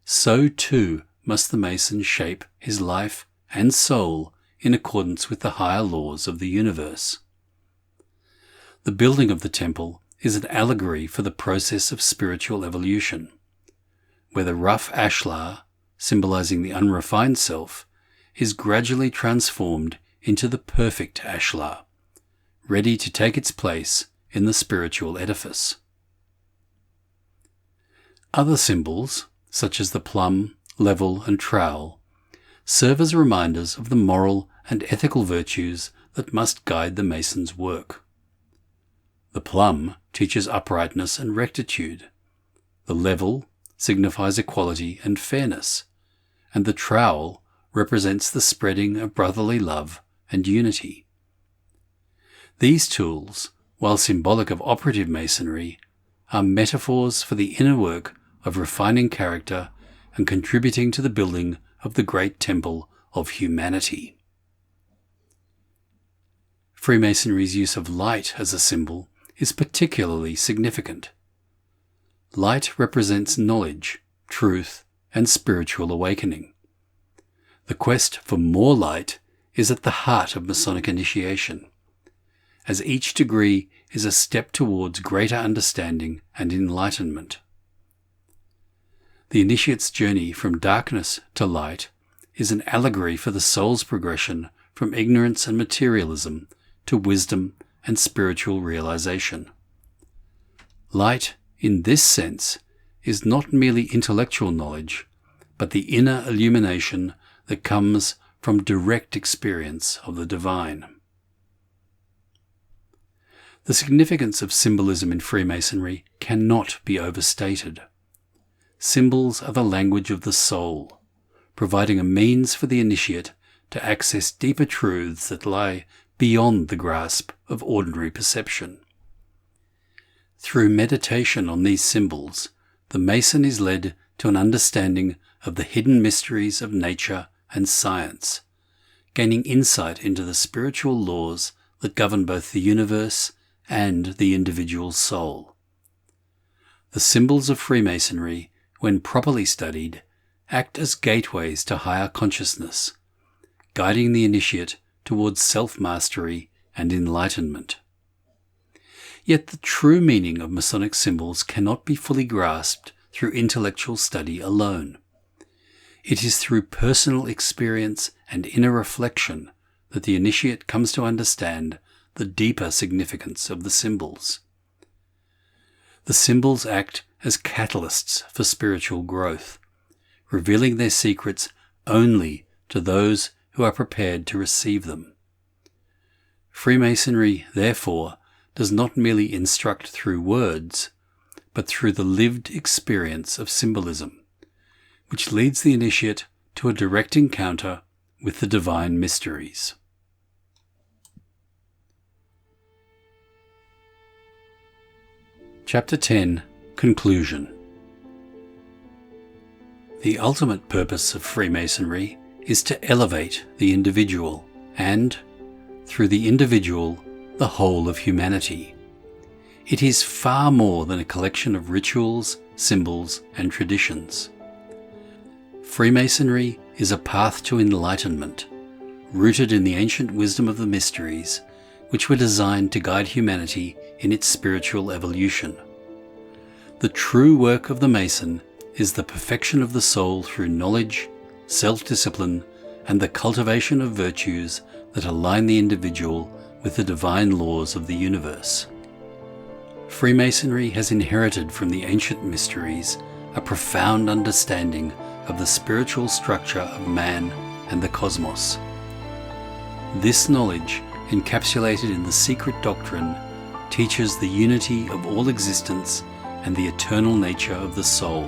so too must the Mason shape his life and soul in accordance with the higher laws of the universe. The building of the temple is an allegory for the process of spiritual evolution, where the rough ashlar, symbolizing the unrefined self, is gradually transformed into the perfect ashlar, ready to take its place in the spiritual edifice. Other symbols, such as the plum, level, and trowel, serve as reminders of the moral and ethical virtues that must guide the Mason's work. The plum teaches uprightness and rectitude. The level signifies equality and fairness, and the trowel represents the spreading of brotherly love and unity. These tools, while symbolic of operative Masonry, are metaphors for the inner work of refining character and contributing to the building of the great temple of humanity. Freemasonry's use of light as a symbol is particularly significant. Light represents knowledge, truth, and spiritual awakening. The quest for more light is at the heart of Masonic initiation, as each degree is a step towards greater understanding and enlightenment. The initiate's journey from darkness to light is an allegory for the soul's progression from ignorance and materialism to wisdom and spiritual realization. Light, in this sense, is not merely intellectual knowledge, but the inner illumination that comes from direct experience of the divine. The significance of symbolism in Freemasonry cannot be overstated. Symbols are the language of the soul, providing a means for the initiate to access deeper truths that lie beyond the grasp of ordinary perception. Through meditation on these symbols, the Mason is led to an understanding of the hidden mysteries of nature and science, gaining insight into the spiritual laws that govern both the universe and the individual soul. The symbols of Freemasonry, when properly studied, act as gateways to higher consciousness, guiding the initiate towards self-mastery and enlightenment. Yet the true meaning of Masonic symbols cannot be fully grasped through intellectual study alone. It is through personal experience and inner reflection that the initiate comes to understand the deeper significance of the symbols. The symbols act as catalysts for spiritual growth, revealing their secrets only to those who are prepared to receive them. Freemasonry, therefore, does not merely instruct through words, but through the lived experience of symbolism, which leads the initiate to a direct encounter with the divine mysteries. Chapter 10. Conclusion. The ultimate purpose of Freemasonry is to elevate the individual and, through the individual, the whole of humanity. It is far more than a collection of rituals, symbols, and traditions. Freemasonry is a path to enlightenment, rooted in the ancient wisdom of the mysteries, which were designed to guide humanity in its spiritual evolution. The true work of the Mason is the perfection of the soul through knowledge, self-discipline, and the cultivation of virtues that align the individual with the divine laws of the universe. Freemasonry has inherited from the ancient mysteries a profound understanding of the spiritual structure of man and the cosmos. This knowledge, encapsulated in the secret doctrine, teaches the unity of all existence and the eternal nature of the soul.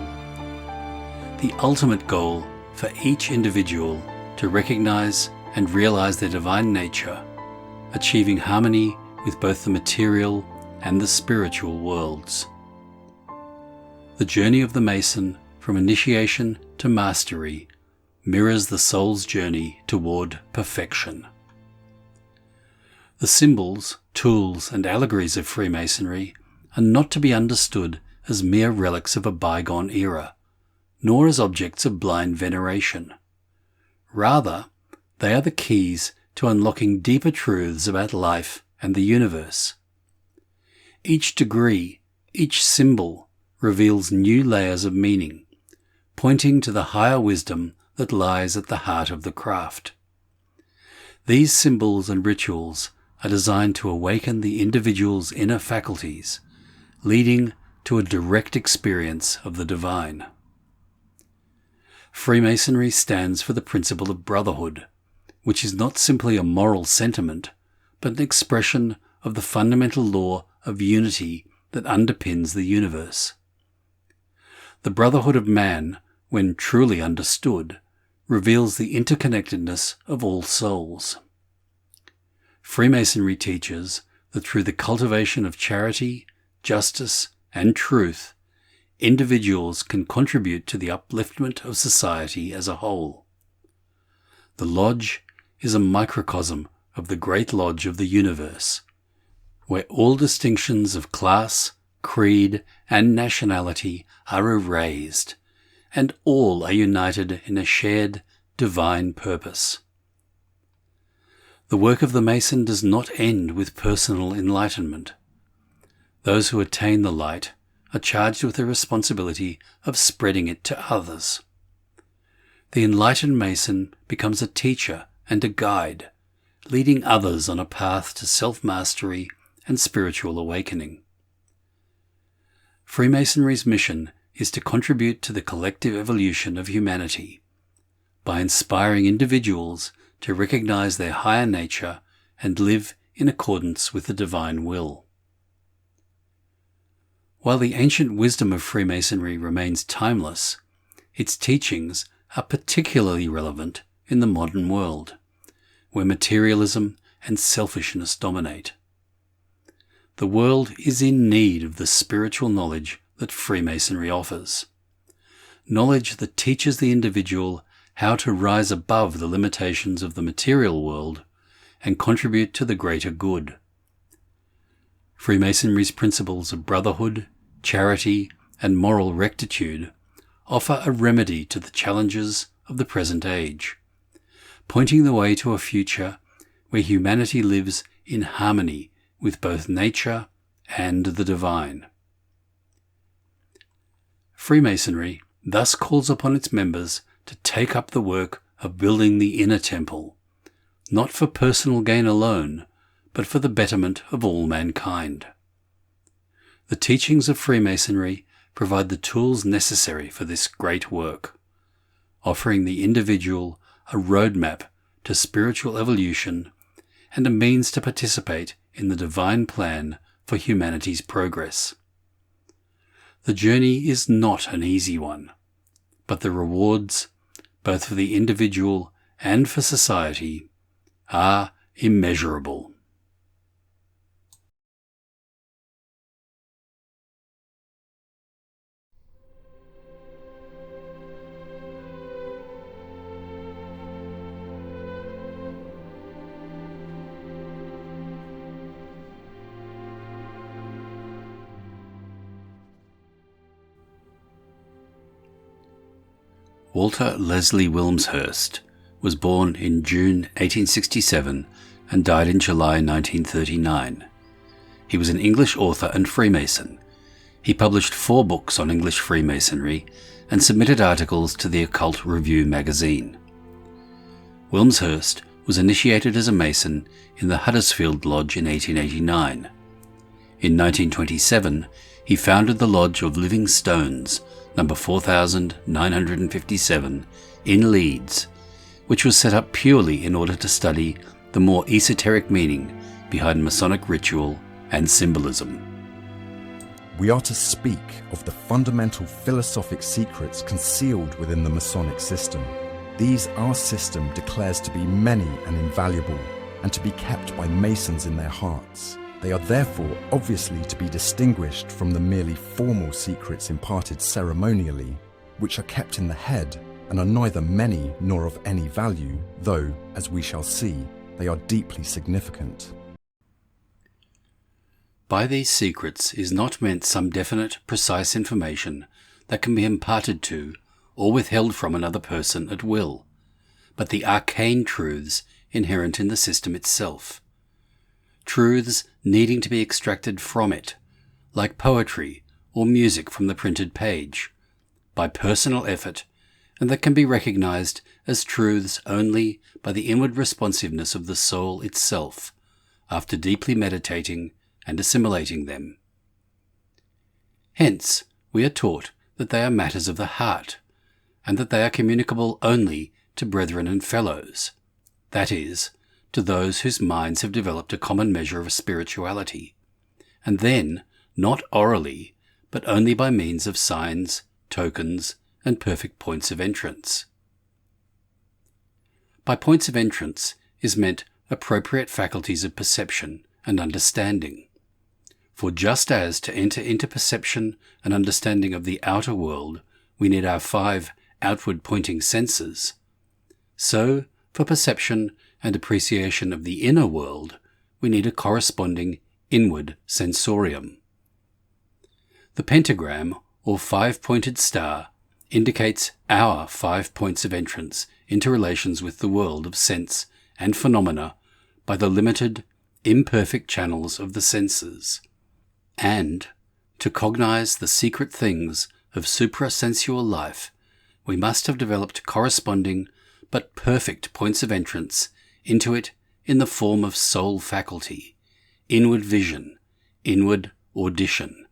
The ultimate goal for each individual to recognize and realize their divine nature, achieving harmony with both the material and the spiritual worlds. The journey of the Mason from initiation to mastery mirrors the soul's journey toward perfection. The symbols, tools, and allegories of Freemasonry are not to be understood as mere relics of a bygone era, nor as objects of blind veneration. Rather, they are the keys to unlocking deeper truths about life and the universe. Each degree, each symbol, reveals new layers of meaning, pointing to the higher wisdom that lies at the heart of the craft. These symbols and rituals are designed to awaken the individual's inner faculties, leading to a direct experience of the divine. Freemasonry stands for the principle of brotherhood, which is not simply a moral sentiment, but an expression of the fundamental law of unity that underpins the universe. The brotherhood of man, when truly understood, reveals the interconnectedness of all souls. Freemasonry teaches that through the cultivation of charity, justice, and truth, individuals can contribute to the upliftment of society as a whole. The Lodge is a microcosm of the great Lodge of the universe, where all distinctions of class, creed, and nationality are erased, and all are united in a shared divine purpose. The work of the Mason does not end with personal enlightenment. Those who attain the light are charged with the responsibility of spreading it to others. The enlightened Mason becomes a teacher and a guide, leading others on a path to self-mastery and spiritual awakening. Freemasonry's mission is to contribute to the collective evolution of humanity by inspiring individuals to recognize their higher nature and live in accordance with the divine will. While the ancient wisdom of Freemasonry remains timeless, its teachings are particularly relevant in the modern world, where materialism and selfishness dominate. The world is in need of the spiritual knowledge that Freemasonry offers. Knowledge that teaches the individual how to rise above the limitations of the material world and contribute to the greater good. Freemasonry's principles of brotherhood, charity, and moral rectitude offer a remedy to the challenges of the present age, pointing the way to a future where humanity lives in harmony with both nature and the divine. Freemasonry thus calls upon its members to take up the work of building the inner temple, not for personal gain alone, but for the betterment of all mankind. The teachings of Freemasonry provide the tools necessary for this great work, offering the individual a roadmap to spiritual evolution and a means to participate in the divine plan for humanity's progress. The journey is not an easy one, but the rewards, both for the individual and for society, are immeasurable. Walter Leslie Wilmshurst was born in June 1867 and died in July 1939. He was an English author and Freemason. He published 4 books on English Freemasonry and submitted articles to the Occult Review magazine. Wilmshurst was initiated as a Mason in the Huddersfield Lodge in 1889. In 1927, he founded the Lodge of Living Stones, number 4957, in Leeds, which was set up purely in order to study the more esoteric meaning behind Masonic ritual and symbolism. We are to speak of the fundamental philosophic secrets concealed within the Masonic system. These our system declares to be many and invaluable, and to be kept by Masons in their hearts. They are therefore obviously to be distinguished from the merely formal secrets imparted ceremonially, which are kept in the head and are neither many nor of any value, though, as we shall see, they are deeply significant. By these secrets is not meant some definite, precise information that can be imparted to or withheld from another person at will, but the arcane truths inherent in the system itself. Truths needing to be extracted from it, like poetry or music from the printed page, by personal effort, and that can be recognized as truths only by the inward responsiveness of the soul itself, after deeply meditating and assimilating them. Hence, we are taught that they are matters of the heart, and that they are communicable only to brethren and fellows, that is, to those whose minds have developed a common measure of spirituality, and then not orally, but only by means of signs, tokens, and perfect points of entrance. By points of entrance is meant appropriate faculties of perception and understanding. For just as to enter into perception and understanding of the outer world we need our 5 outward-pointing senses, so for perception and appreciation of the inner world, we need a corresponding inward sensorium. The pentagram, or 5-pointed star, indicates our 5 points of entrance into relations with the world of sense and phenomena by the limited, imperfect channels of the senses. And, to cognize the secret things of suprasensual life, we must have developed corresponding but perfect points of entrance into it in the form of soul faculty, inward vision, inward audition.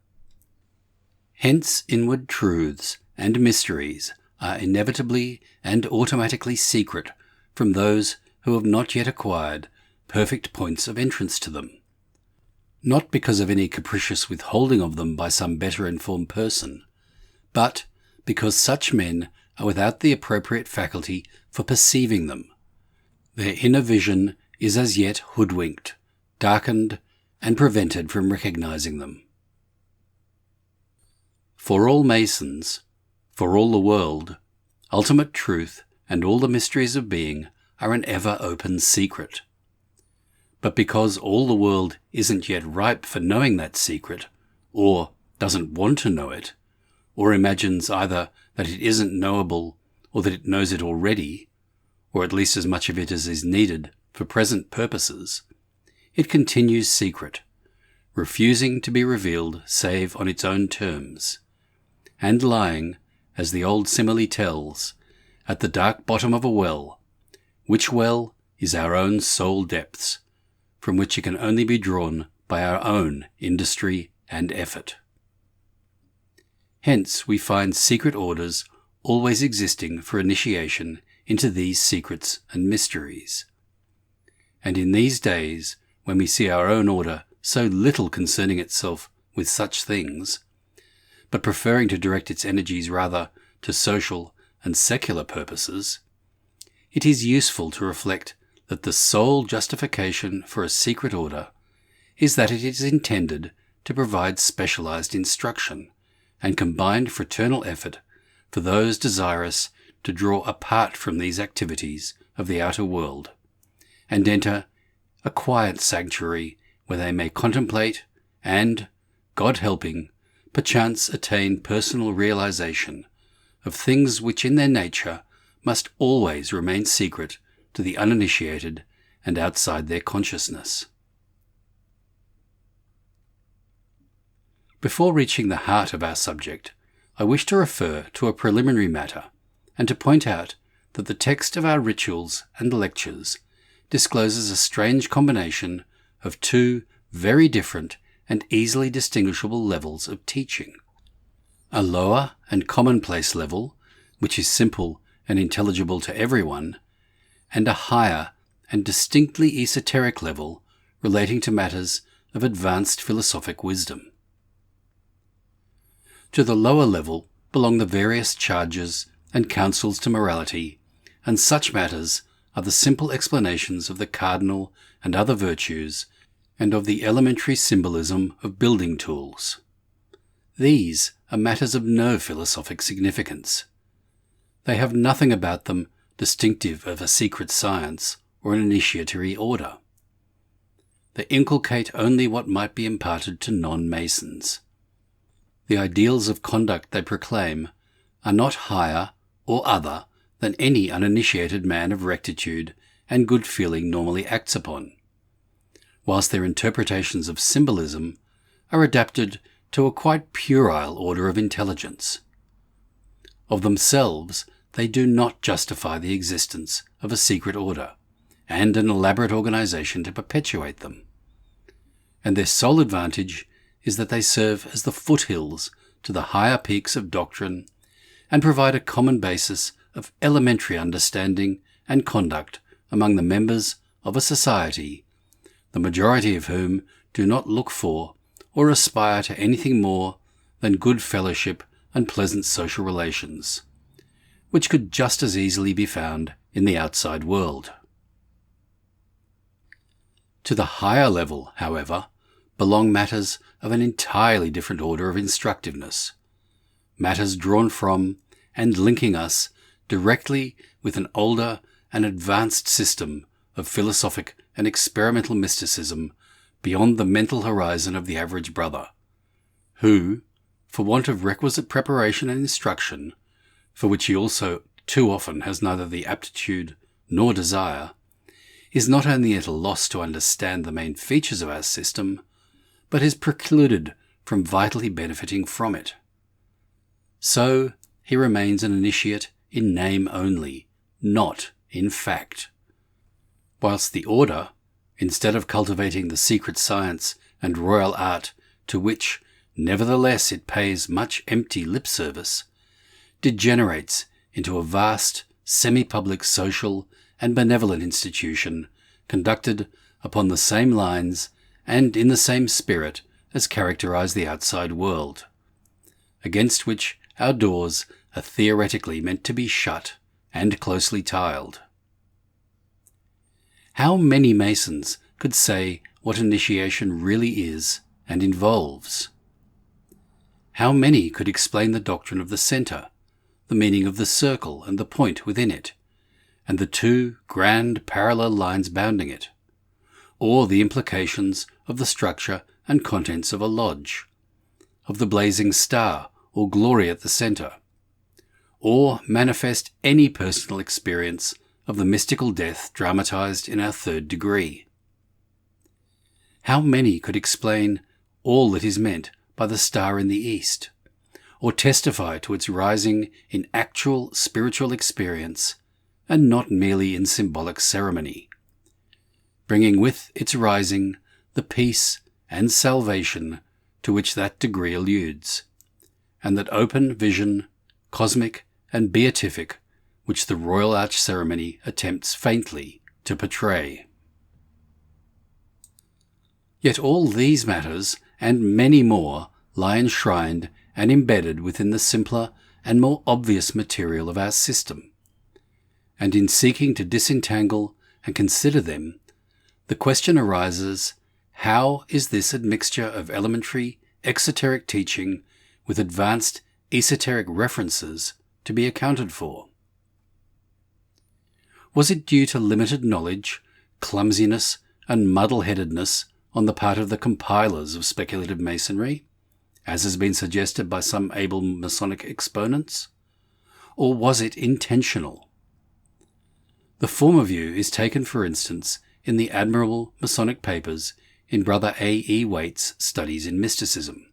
Hence inward truths and mysteries are inevitably and automatically secret from those who have not yet acquired perfect points of entrance to them, not because of any capricious withholding of them by some better informed person, but because such men are without the appropriate faculty for perceiving them. Their inner vision is as yet hoodwinked, darkened, and prevented from recognizing them. For all Masons, for all the world, ultimate truth and all the mysteries of being are an ever-open secret. But because all the world isn't yet ripe for knowing that secret, or doesn't want to know it, or imagines either that it isn't knowable or that it knows it already, or at least as much of it as is needed for present purposes, it continues secret, refusing to be revealed save on its own terms, and lying, as the old simile tells, at the dark bottom of a well, which well is our own soul depths, from which it can only be drawn by our own industry and effort. Hence we find secret orders always existing for initiation into these secrets and mysteries. And in these days, when we see our own order so little concerning itself with such things, but preferring to direct its energies rather to social and secular purposes, it is useful to reflect that the sole justification for a secret order is that it is intended to provide specialized instruction and combined fraternal effort for those desirous to draw apart from these activities of the outer world and enter a quiet sanctuary where they may contemplate and, God helping, perchance attain personal realization of things which in their nature must always remain secret to the uninitiated and outside their consciousness. Before reaching the heart of our subject, I wish to refer to a preliminary matter and to point out that the text of our rituals and lectures discloses a strange combination of two very different and easily distinguishable levels of teaching. A lower and commonplace level, which is simple and intelligible to everyone, and a higher and distinctly esoteric level relating to matters of advanced philosophic wisdom. To the lower level belong the various charges and counsels to morality, and such matters are the simple explanations of the cardinal and other virtues, and of the elementary symbolism of building tools. These are matters of no philosophic significance. They have nothing about them distinctive of a secret science or an initiatory order. They inculcate only what might be imparted to non-Masons. The ideals of conduct they proclaim are not higher or other than any uninitiated man of rectitude and good feeling normally acts upon, whilst their interpretations of symbolism are adapted to a quite puerile order of intelligence. Of themselves, they do not justify the existence of a secret order and an elaborate organization to perpetuate them, and their sole advantage is that they serve as the foothills to the higher peaks of doctrine and provide a common basis of elementary understanding and conduct among the members of a society, the majority of whom do not look for or aspire to anything more than good fellowship and pleasant social relations, which could just as easily be found in the outside world. To the higher level, however, belong matters of an entirely different order of instructiveness, matters drawn from and linking us directly with an older and advanced system of philosophic and experimental mysticism beyond the mental horizon of the average brother, who, for want of requisite preparation and instruction, for which he also too often has neither the aptitude nor desire, is not only at a loss to understand the main features of our system, but is precluded from vitally benefiting from it. So he remains an initiate in name only, not in fact, whilst the order, instead of cultivating the secret science and royal art to which, nevertheless, it pays much empty lip service, degenerates into a vast, semi-public social and benevolent institution conducted upon the same lines and in the same spirit as characterize the outside world, against which our doors are theoretically meant to be shut and closely tiled. How many Masons could say what initiation really is and involves? How many could explain the doctrine of the centre, the meaning of the circle and the point within it, and the two grand parallel lines bounding it, or the implications of the structure and contents of a lodge, of the blazing star or glory at the centre, or manifest any personal experience of the mystical death dramatized in our third degree? How many could explain all that is meant by the star in the east, or testify to its rising in actual spiritual experience and not merely in symbolic ceremony, bringing with its rising the peace and salvation to which that degree alludes, and that open vision, cosmic and beatific, which the Royal Arch ceremony attempts faintly to portray. Yet all these matters, and many more, lie enshrined and embedded within the simpler and more obvious material of our system. And in seeking to disentangle and consider them, the question arises, how is this admixture of elementary exoteric teaching with advanced esoteric references to be accounted for? Was it due to limited knowledge, clumsiness, and muddle-headedness on the part of the compilers of speculative Masonry, as has been suggested by some able Masonic exponents? Or was it intentional? The former view is taken, for instance, in the admirable Masonic papers in Brother A. E. Waite's Studies in Mysticism,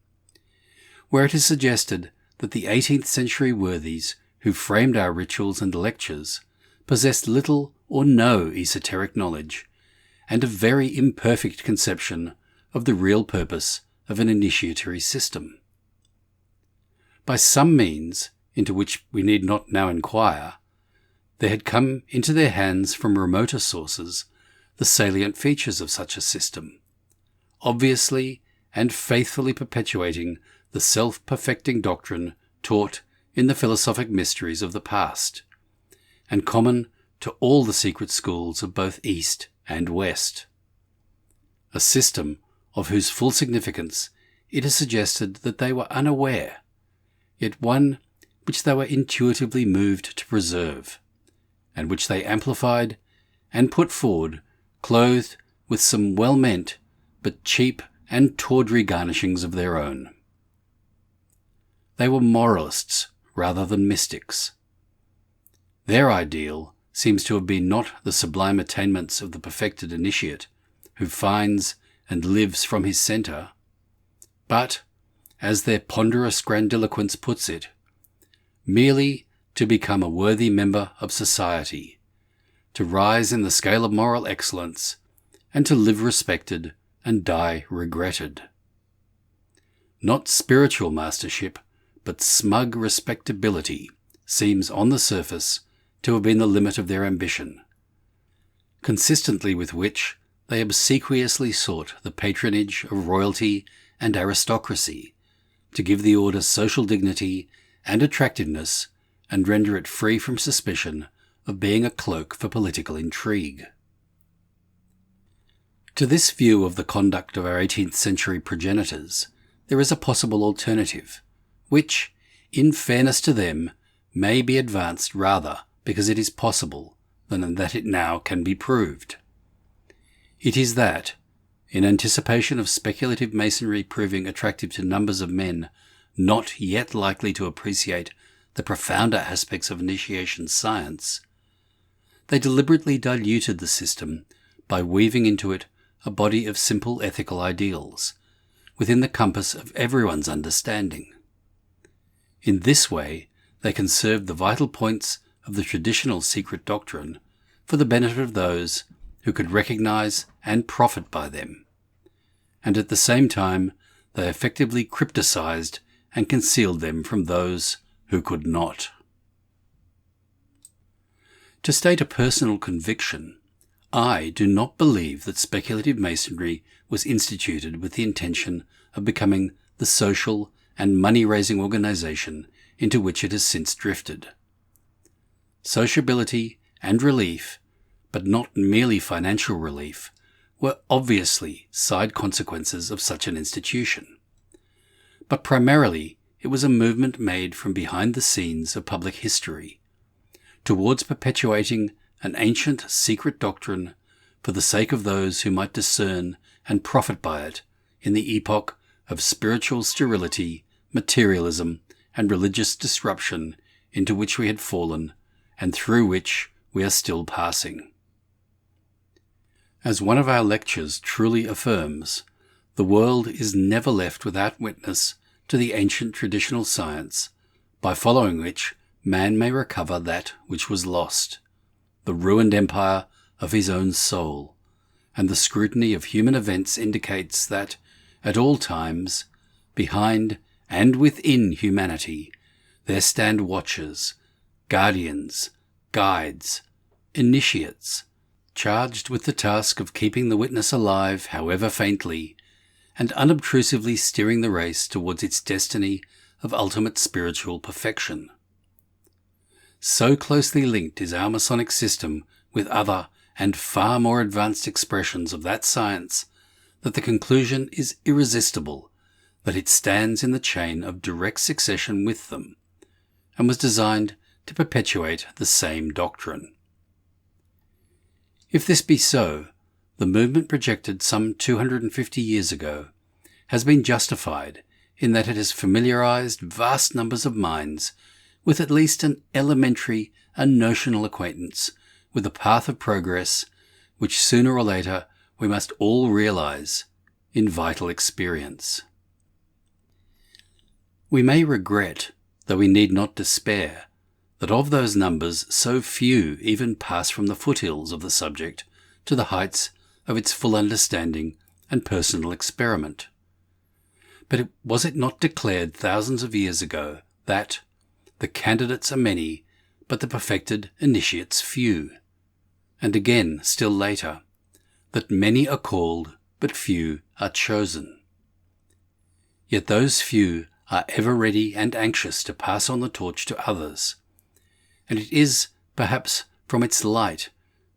where it is suggested that the 18th century worthies who framed our rituals and lectures possessed little or no esoteric knowledge, and a very imperfect conception of the real purpose of an initiatory system. By some means, into which we need not now inquire, there had come into their hands from remoter sources the salient features of such a system, obviously and faithfully perpetuating the self-perfecting doctrine taught in the philosophic mysteries of the past, and common to all the secret schools of both East and West. A system of whose full significance it is suggested that they were unaware, yet one which they were intuitively moved to preserve, and which they amplified and put forward, clothed with some well-meant but cheap and tawdry garnishings of their own. They were moralists rather than mystics. Their ideal seems to have been not the sublime attainments of the perfected initiate, who finds and lives from his centre, but, as their ponderous grandiloquence puts it, merely to become a worthy member of society, to rise in the scale of moral excellence, and to live respected and die regretted. Not spiritual mastership, but smug respectability seems on the surface to have been the limit of their ambition, consistently with which they obsequiously sought the patronage of royalty and aristocracy, to give the order social dignity and attractiveness, and render it free from suspicion of being a cloak for political intrigue. To this view of the conduct of our 18th century progenitors, there is a possible alternative, which, in fairness to them, may be advanced rather because it is possible than that it now can be proved. It is that, in anticipation of speculative Masonry proving attractive to numbers of men not yet likely to appreciate the profounder aspects of initiation science, they deliberately diluted the system by weaving into it a body of simple ethical ideals, within the compass of everyone's understanding. In this way, they conserved the vital points of the traditional secret doctrine for the benefit of those who could recognize and profit by them, and at the same time they effectively crypticized and concealed them from those who could not. To state a personal conviction, I do not believe that speculative Masonry was instituted with the intention of becoming the social and money-raising organization into which it has since drifted. Sociability and relief, but not merely financial relief, were obviously side consequences of such an institution. But primarily, it was a movement made from behind the scenes of public history, towards perpetuating an ancient secret doctrine for the sake of those who might discern and profit by it in the epoch of spiritual sterility, materialism, and religious disruption into which we had fallen and through which we are still passing. As one of our lectures truly affirms, the world is never left without witness to the ancient traditional science, by following which man may recover that which was lost, the ruined empire of his own soul, and the scrutiny of human events indicates that, at all times, behind and within humanity, there stand watchers, guardians, guides, initiates, charged with the task of keeping the witness alive, however faintly, and unobtrusively steering the race towards its destiny of ultimate spiritual perfection. So closely linked is our Masonic system with other and far more advanced expressions of that science that the conclusion is irresistible that it stands in the chain of direct succession with them, and was designed to perpetuate the same doctrine. If this be so, the movement projected some 250 years ago has been justified in that it has familiarized vast numbers of minds with at least an elementary and notional acquaintance with the path of progress which sooner or later we must all realize in vital experience. We may regret, though we need not despair, that of those numbers so few even pass from the foothills of the subject to the heights of its full understanding and personal experiment. But was it not declared thousands of years ago that the candidates are many, but the perfected initiates few? And again, still later, that many are called, but few are chosen. Yet those few are ever ready and anxious to pass on the torch to others, and it is, perhaps, from its light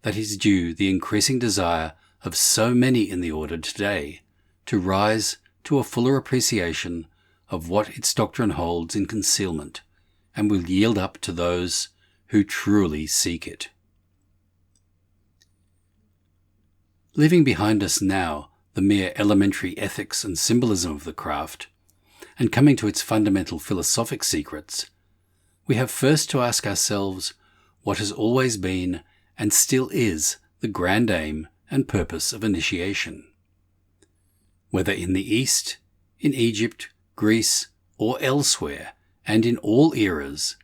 that is due the increasing desire of so many in the order today to rise to a fuller appreciation of what its doctrine holds in concealment, and will yield up to those who truly seek it. Leaving behind us now the mere elementary ethics and symbolism of the craft, and coming to its fundamental philosophic secrets, we have first to ask ourselves what has always been and still is the grand aim and purpose of initiation. Whether in the East, in Egypt, Greece, or elsewhere, and in all eras,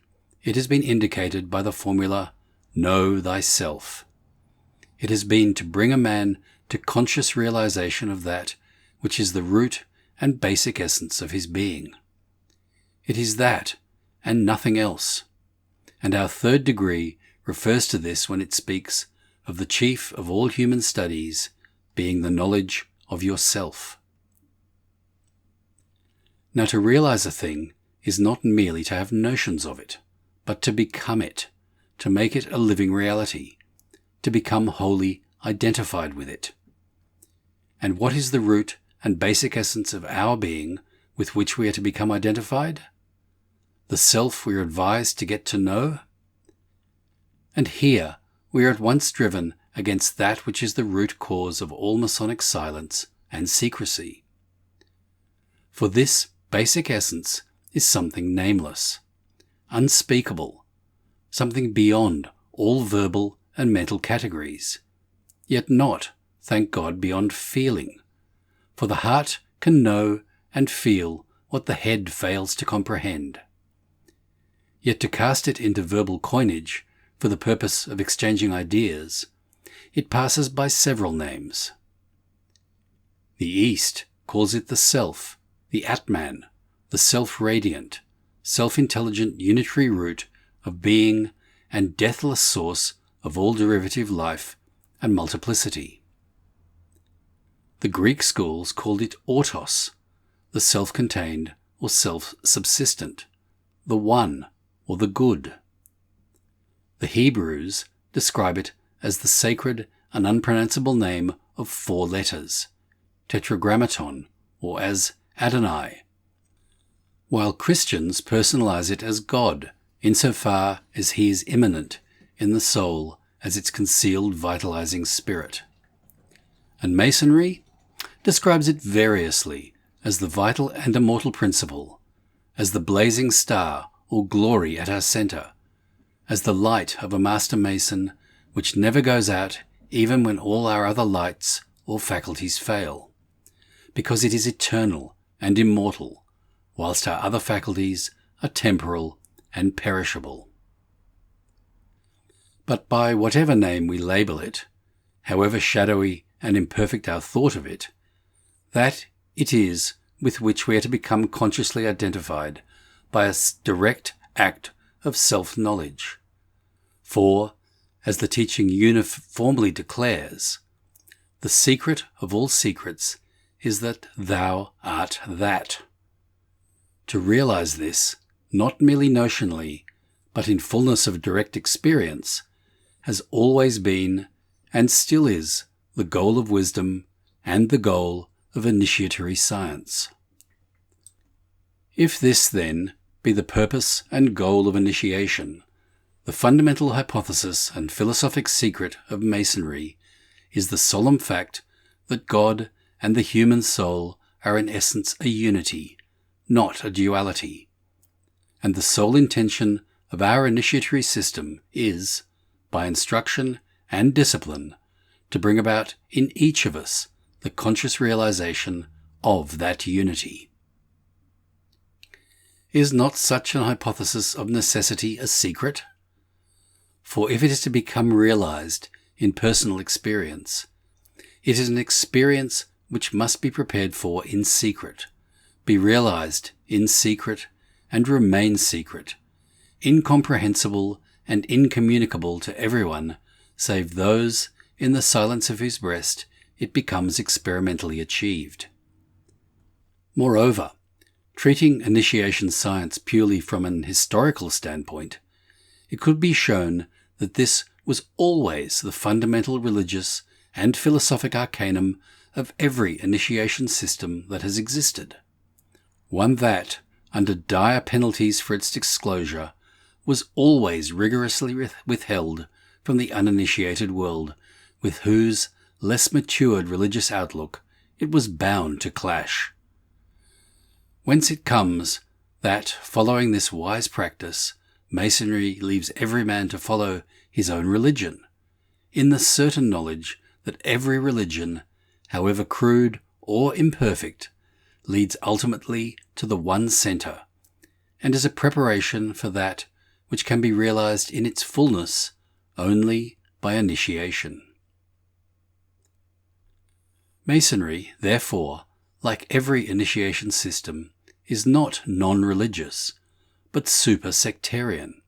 it has been indicated by the formula, "Know thyself." It has been to bring a man to conscious realization of that which is the root and basic essence of his being. It is that, and nothing else. And our third degree refers to this when it speaks of the chief of all human studies being the knowledge of yourself. Now, to realize a thing is not merely to have notions of it, but to become it, to make it a living reality, to become wholly identified with it. And what is the root and basic essence of our being with which we are to become identified? The self we are advised to get to know? And here we are at once driven against that which is the root cause of all Masonic silence and secrecy. For this basic essence is something nameless, unspeakable, something beyond all verbal and mental categories, yet not, thank God, beyond feeling, for the heart can know and feel what the head fails to comprehend. Yet to cast it into verbal coinage for the purpose of exchanging ideas, it passes by several names. The East calls it the Self, the Atman, the self-radiant, self-intelligent unitary root of being and deathless source of all derivative life and multiplicity. The Greek schools called it Autos, the self-contained or self-subsistent, the One or the Good. The Hebrews describe it as the sacred and unpronounceable name of 4 letters, Tetragrammaton, or as Adonai, while Christians personalize it as God, insofar as he is immanent in the soul as its concealed vitalizing spirit. And Masonry describes it variously as the vital and immortal principle, as the blazing star or glory at our center, as the light of a master mason which never goes out even when all our other lights or faculties fail, because it is eternal and immortal, whilst our other faculties are temporal and perishable. But by whatever name we label it, however shadowy and imperfect our thought of it, that it is with which we are to become consciously identified by a direct act of self-knowledge. For, as the teaching uniformly declares, the secret of all secrets is that thou art that. To realize this, not merely notionally, but in fullness of direct experience, has always been, and still is, the goal of wisdom and the goal of initiatory science. If this, then, be the purpose and goal of initiation, the fundamental hypothesis and philosophic secret of Masonry is the solemn fact that God and the human soul are in essence a unity, not a duality, and the sole intention of our initiatory system is, by instruction and discipline, to bring about in each of us the conscious realization of that unity. Is not such an hypothesis of necessity a secret? For if it is to become realized in personal experience, it is an experience which must be prepared for in secret, be realized in secret, and remain secret, incomprehensible and incommunicable to everyone save those in the silence of whose breast it becomes experimentally achieved. Moreover, treating initiation science purely from an historical standpoint, it could be shown that this was always the fundamental religious and philosophic arcanum of every initiation system that has existed, one that, under dire penalties for its disclosure, was always rigorously withheld from the uninitiated world with whose less matured religious outlook it was bound to clash. Whence it comes that, following this wise practice, Masonry leaves every man to follow his own religion, in the certain knowledge that every religion, however crude or imperfect, leads ultimately to the one centre, and is a preparation for that which can be realized in its fullness only by initiation. Masonry, therefore, like every initiation system, is not non-religious, but super-sectarian,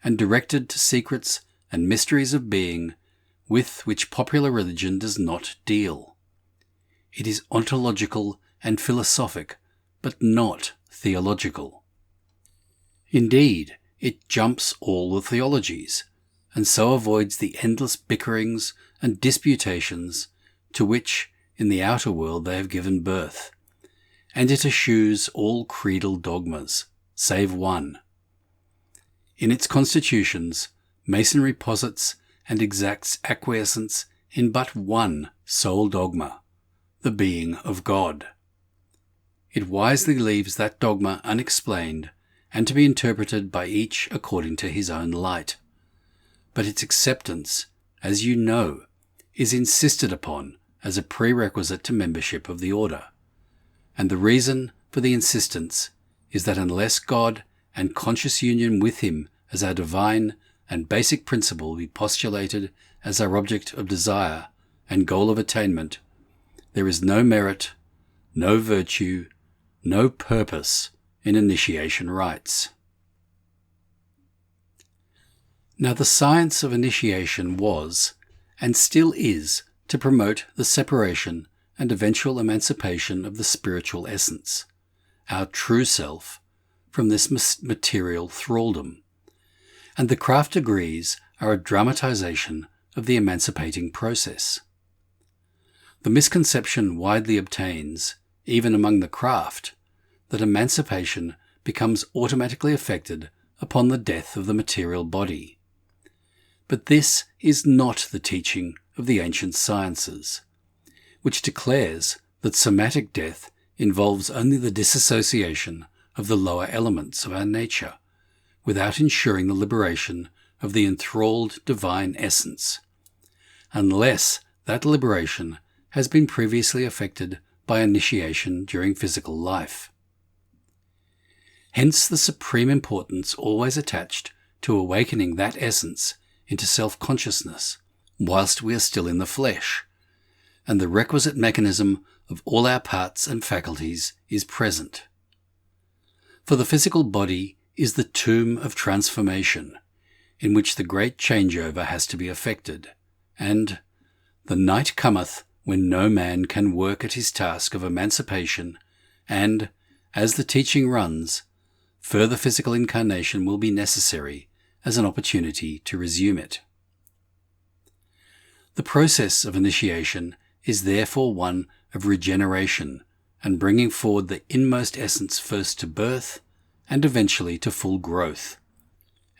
and directed to secrets and mysteries of being with which popular religion does not deal. It is ontological and philosophic, but not theological. Indeed, it jumps all the theologies, and so avoids the endless bickerings and disputations to which, in the outer world, they have given birth, and it eschews all creedal dogmas, save one. In its constitutions, Masonry posits and exacts acquiescence in but one sole dogma, the being of God. It wisely leaves that dogma unexplained and to be interpreted by each according to his own light. But its acceptance, as you know, is insisted upon as a prerequisite to membership of the order, and the reason for the insistence is that unless God and conscious union with him as our divine and basic principle be postulated as our object of desire and goal of attainment, there is no merit, no virtue, no purpose in initiation rites. Now the science of initiation was, and still is, to promote the separation and eventual emancipation of the spiritual essence, our true self, from this material thraldom. And the craft degrees are a dramatization of the emancipating process. The misconception widely obtains, even among the craft, that emancipation becomes automatically effected upon the death of the material body. But this is not the teaching of the ancient sciences, which declares that somatic death involves only the disassociation of the lower elements of our nature, without ensuring the liberation of the enthralled divine essence, unless that liberation has been previously effected by initiation during physical life. Hence the supreme importance always attached to awakening that essence into self-consciousness whilst we are still in the flesh, and the requisite mechanism of all our parts and faculties is present. For the physical body is the tomb of transformation, in which the great changeover has to be effected, and the night cometh when no man can work at his task of emancipation, and, as the teaching runs, further physical incarnation will be necessary as an opportunity to resume it. The process of initiation is therefore one of regeneration and bringing forward the inmost essence first to birth and eventually to full growth.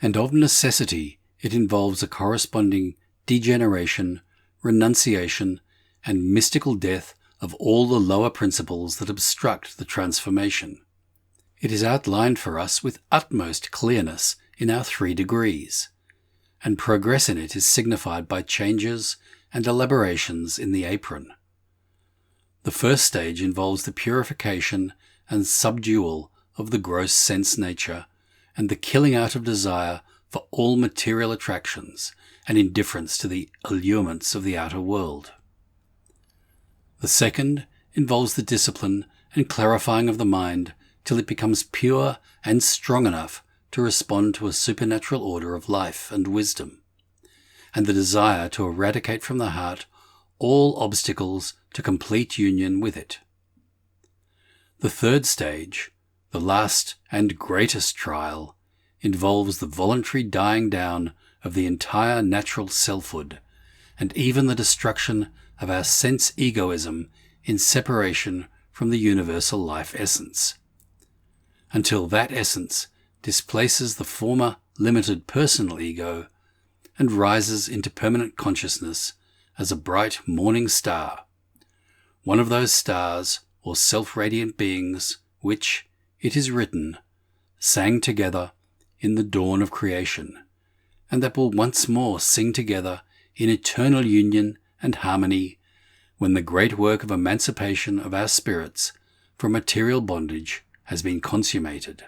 And of necessity it involves a corresponding degeneration, renunciation, and mystical death of all the lower principles that obstruct the transformation. It is outlined for us with utmost clearness in our 3 degrees, and progress in it is signified by changes and elaborations in the apron. The first stage involves the purification and subdual of the gross sense nature and the killing out of desire for all material attractions and indifference to the allurements of the outer world. The second involves the discipline and clarifying of the mind till it becomes pure and strong enough to respond to a supernatural order of life and wisdom, and the desire to eradicate from the heart all obstacles to complete union with it. The third stage, the last and greatest trial, involves the voluntary dying down of the entire natural selfhood, and even the destruction of our sense egoism in separation from the universal life essence, until that essence displaces the former limited personal ego and rises into permanent consciousness as a bright morning star, one of those stars or self-radiant beings which, it is written, sang together in the dawn of creation, and that will once more sing together in eternal union and harmony when the great work of emancipation of our spirits from material bondage has been consummated.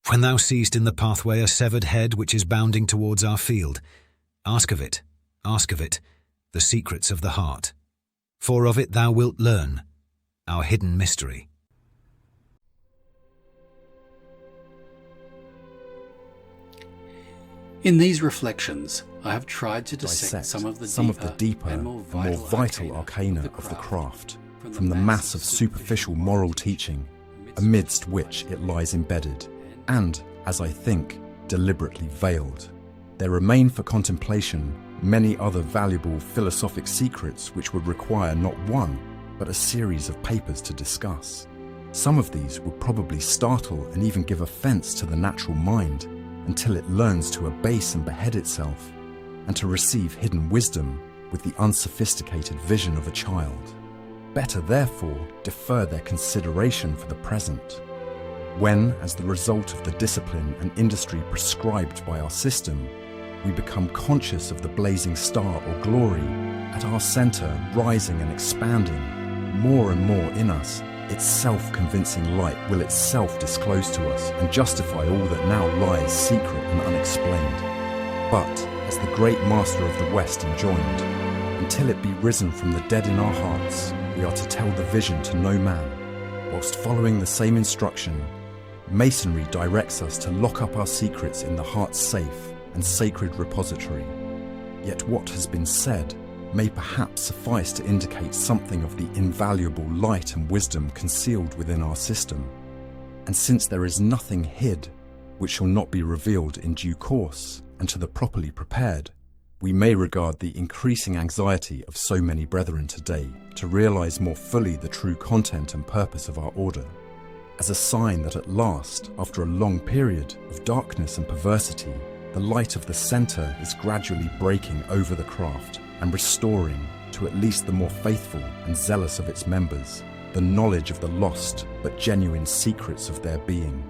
When thou seest in the pathway a severed head which is bounding towards our field, ask of it, the secrets of the heart. For of it thou wilt learn our hidden mystery. In these reflections, I have tried to dissect some of the deeper and more vital arcana of the craft, from the mass of superficial moral teaching amidst which it lies embedded, and, as I think, deliberately veiled. There remain for contemplation many other valuable philosophic secrets which would require not one, but a series of papers to discuss. Some of these would probably startle and even give offense to the natural mind until it learns to abase and behead itself, and to receive hidden wisdom with the unsophisticated vision of a child. Better, therefore, defer their consideration for the present. When, as the result of the discipline and industry prescribed by our system, we become conscious of the blazing star or glory at our center rising and expanding more and more in us, its self-convincing light will itself disclose to us and justify all that now lies secret and unexplained. But, as the great master of the West enjoined, until it be risen from the dead in our hearts, we are to tell the vision to no man. Whilst following the same instruction, Masonry directs us to lock up our secrets in the heart's safe and sacred repository. Yet what has been said may perhaps suffice to indicate something of the invaluable light and wisdom concealed within our system. And since there is nothing hid which shall not be revealed in due course and to the properly prepared, we may regard the increasing anxiety of so many brethren today to realize more fully the true content and purpose of our order as a sign that at last, after a long period of darkness and perversity, the light of the center is gradually breaking over the craft and restoring to at least the more faithful and zealous of its members the knowledge of the lost but genuine secrets of their being.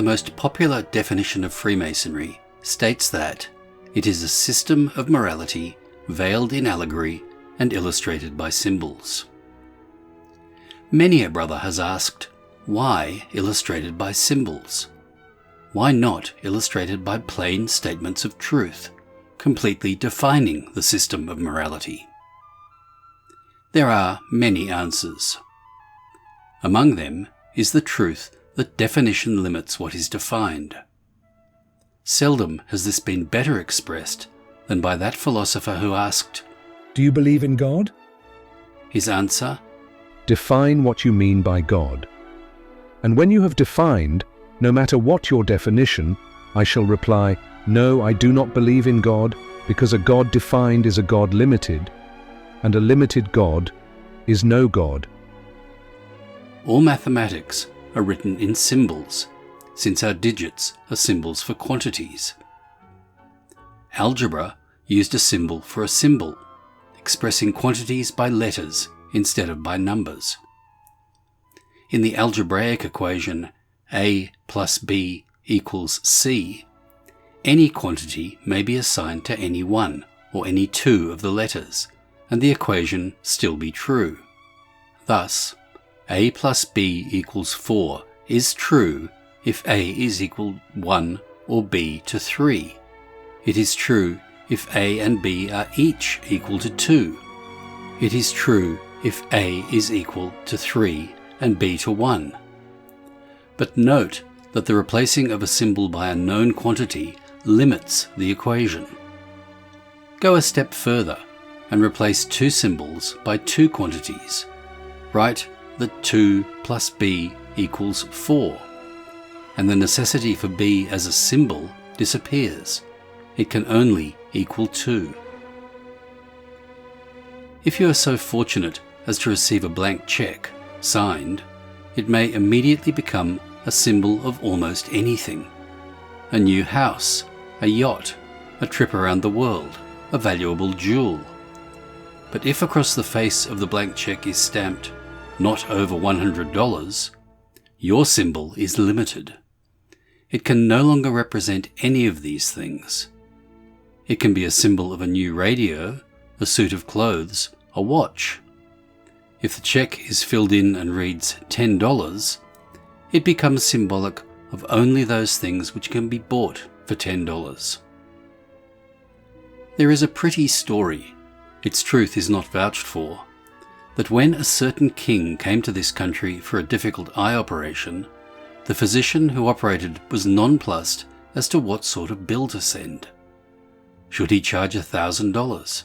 the most popular definition of Freemasonry states that it is a system of morality veiled in allegory and illustrated by symbols. Many a brother has asked, why illustrated by symbols? Why not illustrated by plain statements of truth, completely defining the system of morality? There are many answers. Among them is the truth that definition limits what is defined. Seldom has this been better expressed than by that philosopher who asked, "Do you believe in God?" His answer, "Define what you mean by God. And when you have defined, no matter what your definition, I shall reply, no, I do not believe in God, because a God defined is a God limited, and a limited God is no God." All mathematics are written in symbols, since our digits are symbols for quantities. Algebra used a symbol for a symbol, expressing quantities by letters instead of by numbers. In the algebraic equation A plus B equals C, any quantity may be assigned to any one or any two of the letters, and the equation still be true. Thus, A plus B equals 4 is true if A is equal 1 or B to 3. It is true if A and B are each equal to 2. It is true if A is equal to 3 and B to 1. But note that the replacing of a symbol by a known quantity limits the equation. Go a step further and replace two symbols by two quantities. Write that 2 plus B equals 4, and the necessity for B as a symbol disappears. It can only equal 2. If you are so fortunate as to receive a blank check, signed, it may immediately become a symbol of almost anything. A new house, a yacht, a trip around the world, a valuable jewel. But if across the face of the blank check is stamped, "Not over $100, your symbol is limited. It can no longer represent any of these things. It can be a symbol of a new radio, a suit of clothes, a watch. If the check is filled in and reads $10, it becomes symbolic of only those things which can be bought for $10. There is a pretty story, its truth is not vouched for, that when a certain king came to this country for a difficult eye operation, the physician who operated was nonplussed as to what sort of bill to send. Should he charge $1,000?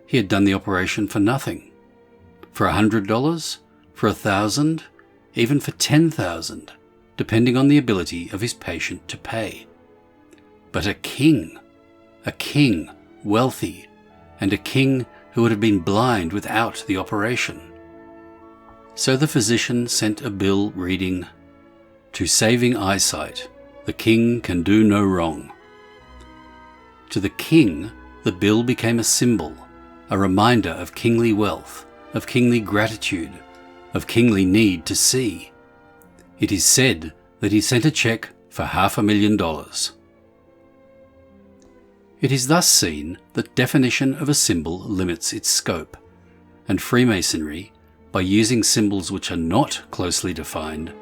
He had done the operation for nothing. For $100? For $1,000? Even for $10,000, depending on the ability of his patient to pay. But a king, wealthy, and a king who would have been blind without the operation. So the physician sent a bill reading, "To saving eyesight, the king can do no wrong." To the king, the bill became a symbol, a reminder of kingly wealth, of kingly gratitude, of kingly need to see. It is said that he sent a check for $500,000. It is thus seen that definition of a symbol limits its scope, and Freemasonry, by using symbols which are not closely defined,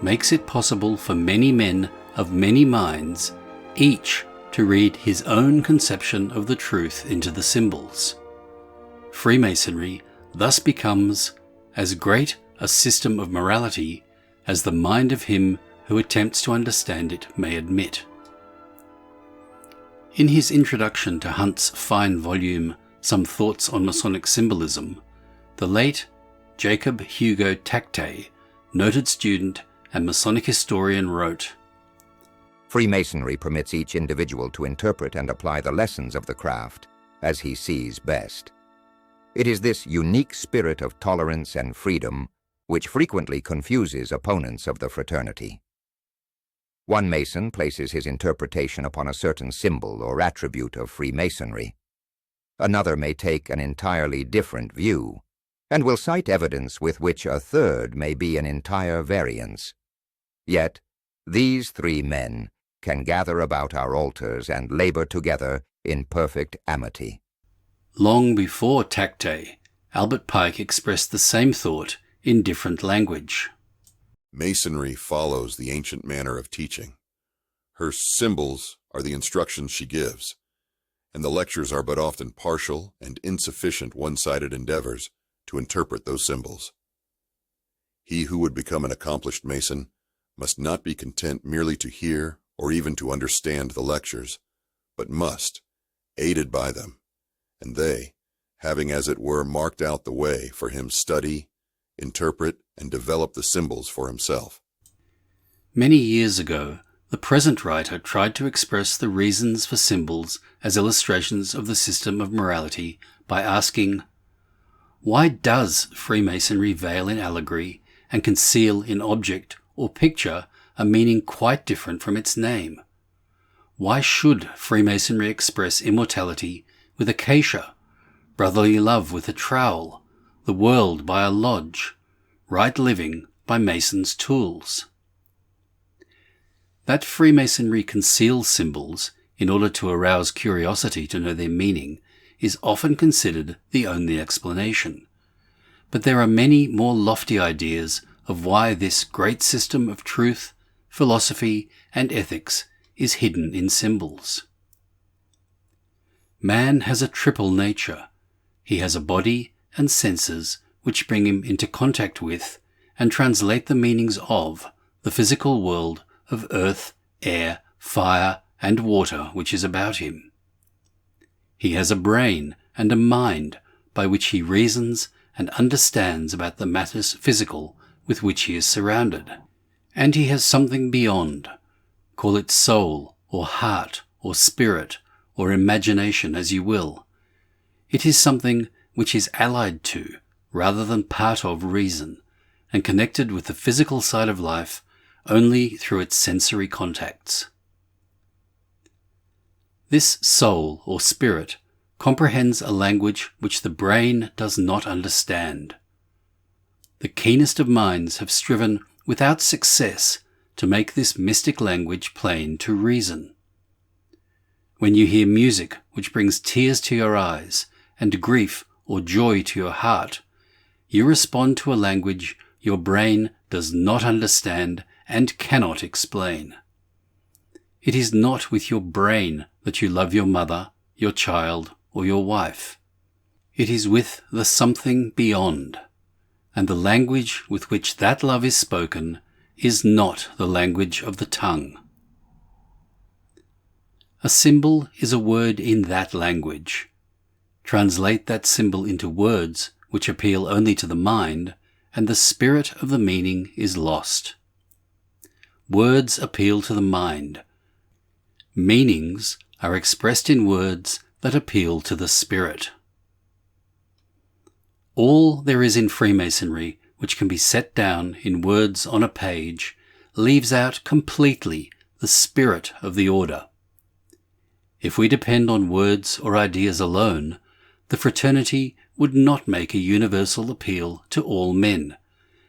makes it possible for many men of many minds, each to read his own conception of the truth into the symbols. Freemasonry thus becomes as great a system of morality as the mind of him who attempts to understand it may admit. In his introduction to Hunt's fine volume, Some Thoughts on Masonic Symbolism, the late Jacob Hugo Tacte, noted student and Masonic historian, wrote, Freemasonry permits each individual to interpret and apply the lessons of the craft as he sees best. It is this unique spirit of tolerance and freedom which frequently confuses opponents of the fraternity. One Mason places his interpretation upon a certain symbol or attribute of Freemasonry. Another may take an entirely different view, and will cite evidence with which a third may be an entire variance. Yet, These three men can gather about our altars and labor together in perfect amity. Long before Tacte, Albert Pike expressed the same thought in different language. Masonry follows the ancient manner of teaching. Her symbols are the instructions she gives, and the lectures are but often partial and insufficient one-sided endeavors to interpret those symbols. He who would become an accomplished Mason must not be content merely to hear or even to understand the lectures, but must, aided by them, and they, having as it were marked out the way for him, study, interpret, and develop the symbols for himself. Many years ago, the present writer tried to express the reasons for symbols as illustrations of the system of morality by asking, why does Freemasonry veil in allegory and conceal in object or picture a meaning quite different from its name? Why should Freemasonry express immortality with acacia, brotherly love with a trowel, the world by a lodge, right living by Mason's tools? That Freemasonry conceals symbols in order to arouse curiosity to know their meaning is often considered the only explanation. But there are many more lofty ideas of why this great system of truth, philosophy, and ethics is hidden in symbols. Man has a triple nature. He has a body and senses which bring him into contact with and translate the meanings of the physical world of earth, air, fire, and water which is about him. He has a brain and a mind by which he reasons and understands about the matters physical with which he is surrounded. And he has something beyond, call it soul, or heart, or spirit, or imagination as you will. It is something which is allied to, rather than part of, reason, and connected with the physical side of life only through its sensory contacts. This soul, or spirit, comprehends a language which the brain does not understand. The keenest of minds have striven without success to make this mystic language plain to reason. When you hear music which brings tears to your eyes and grief or joy to your heart, you respond to a language your brain does not understand and cannot explain. It is not with your brain that you love your mother, your child, or your wife. It is with the something beyond, and the language with which that love is spoken is not the language of the tongue. A symbol is a word in that language. Translate that symbol into words which appeal only to the mind, and the spirit of the meaning is lost. Words appeal to the mind. Meanings are expressed in words that appeal to the spirit. All there is in Freemasonry which can be set down in words on a page leaves out completely the spirit of the order. If we depend on words or ideas alone, the fraternity would not make a universal appeal to all men,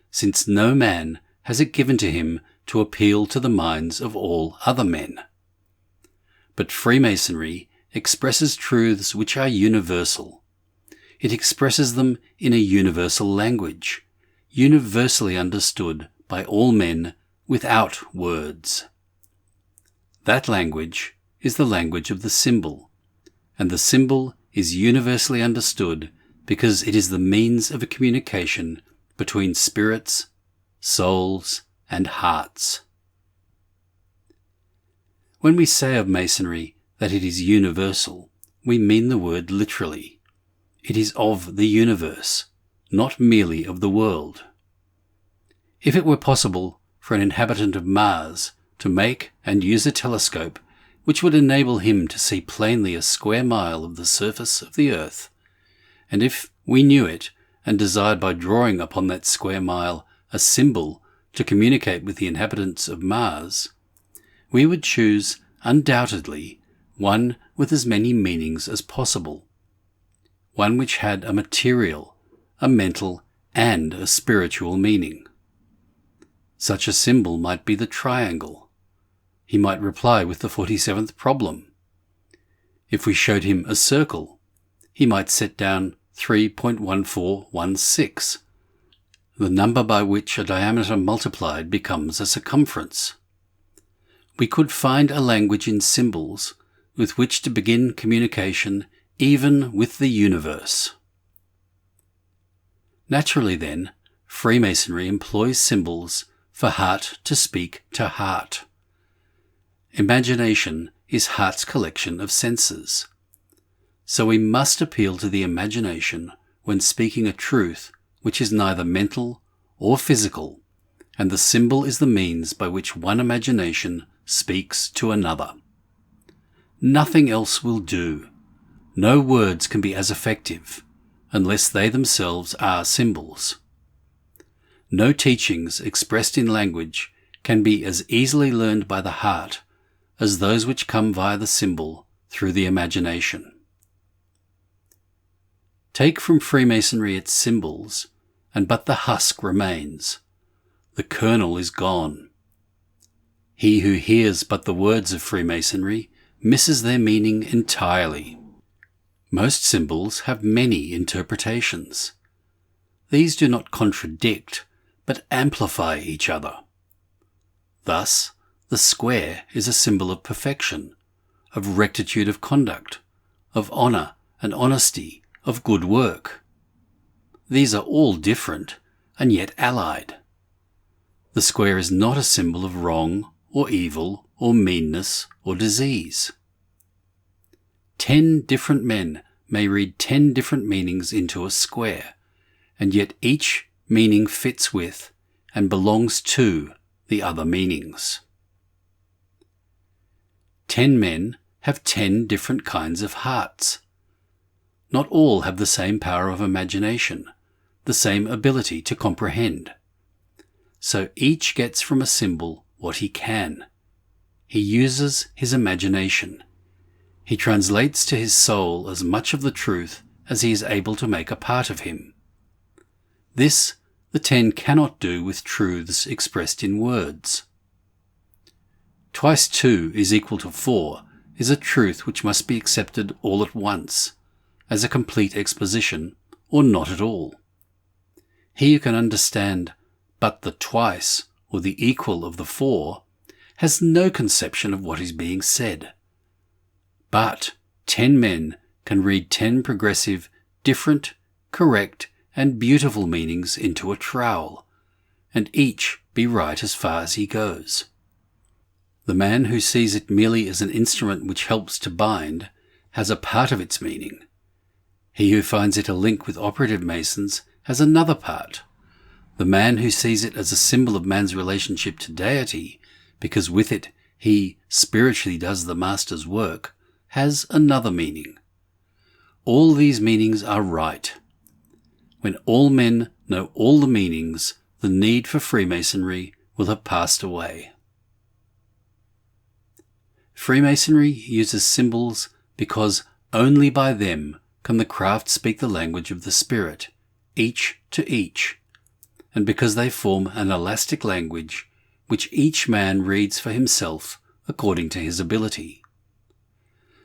since no man has it given to him to appeal to the minds of all other men. But Freemasonry expresses truths which are universal. It expresses them in a universal language, universally understood by all men without words. That language is the language of the symbol, and the symbol is universally understood because it is the means of a communication between spirits, souls, and hearts. When we say of Masonry that it is universal, we mean the word literally. It is of the universe, not merely of the world. If it were possible for an inhabitant of Mars to make and use a telescope which would enable him to see plainly a square mile of the surface of the earth, and if we knew it and desired by drawing upon that square mile a symbol to communicate with the inhabitants of Mars, we would choose, undoubtedly, one with as many meanings as possible, one which had a material, a mental, and a spiritual meaning. Such a symbol might be the triangle, he might reply with the 47th problem. If we showed him a circle, he might set down 3.1416, the number by which a diameter multiplied becomes a circumference. We could find a language in symbols with which to begin communication even with the universe. Naturally then, Freemasonry employs symbols for heart to speak to heart. Imagination is heart's collection of senses. So we must appeal to the imagination when speaking a truth which is neither mental or physical, and the symbol is the means by which one imagination speaks to another. Nothing else will do. No words can be as effective unless they themselves are symbols. No teachings expressed in language can be as easily learned by the heart as those which come via the symbol through the imagination. Take from Freemasonry its symbols, and but the husk remains. The kernel is gone. He who hears but the words of Freemasonry misses their meaning entirely. Most symbols have many interpretations. These do not contradict, but amplify each other. Thus, the square is a symbol of perfection, of rectitude of conduct, of honour and honesty, of good work. These are all different, and yet allied. The square is not a symbol of wrong, or evil, or meanness, or disease. 10 different men may read 10 different meanings into a square, and yet each meaning fits with and belongs to the other meanings. 10 men have 10 different kinds of hearts. Not all have the same power of imagination, the same ability to comprehend. So each gets from a symbol what he can. He uses his imagination. He translates to his soul as much of the truth as he is able to make a part of him. This the 10 cannot do with truths expressed in words. 2 × 2 = 4 is a truth which must be accepted all at once, as a complete exposition, or not at all. He who can understand but the twice, or the equal of the 4, has no conception of what is being said. But 10 men can read 10 progressive, different, correct, and beautiful meanings into a trowel, and each be right as far as he goes. The man who sees it merely as an instrument which helps to bind has a part of its meaning. He who finds it a link with operative Masons has another part. The man who sees it as a symbol of man's relationship to deity, because with it he spiritually does the master's work, has another meaning. All these meanings are right. When all men know all the meanings, the need for Freemasonry will have passed away. Freemasonry uses symbols because only by them can the craft speak the language of the spirit, each to each, and because they form an elastic language which each man reads for himself according to his ability.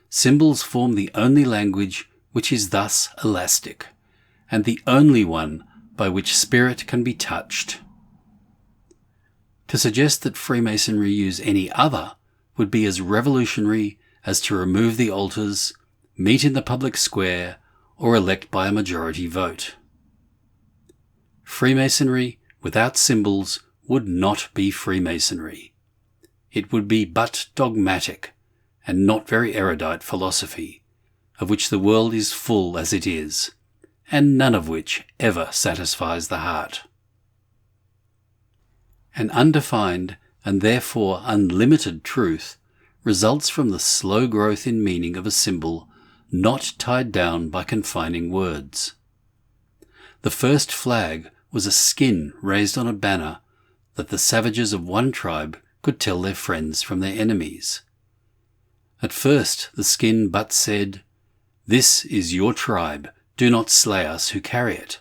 Symbols form the only language which is thus elastic, and the only one by which spirit can be touched. To suggest that Freemasonry use any other would be as revolutionary as to remove the altars, meet in the public square, or elect by a majority vote. Freemasonry without symbols would not be Freemasonry. It would be but dogmatic, and not very erudite philosophy, of which the world is full as it is, and none of which ever satisfies the heart. An undefined and therefore unlimited truth results from the slow growth in meaning of a symbol not tied down by confining words. The first flag was a skin raised on a banner that the savages of one tribe could tell their friends from their enemies. At first the skin but said, "This is your tribe, do not slay us who carry it."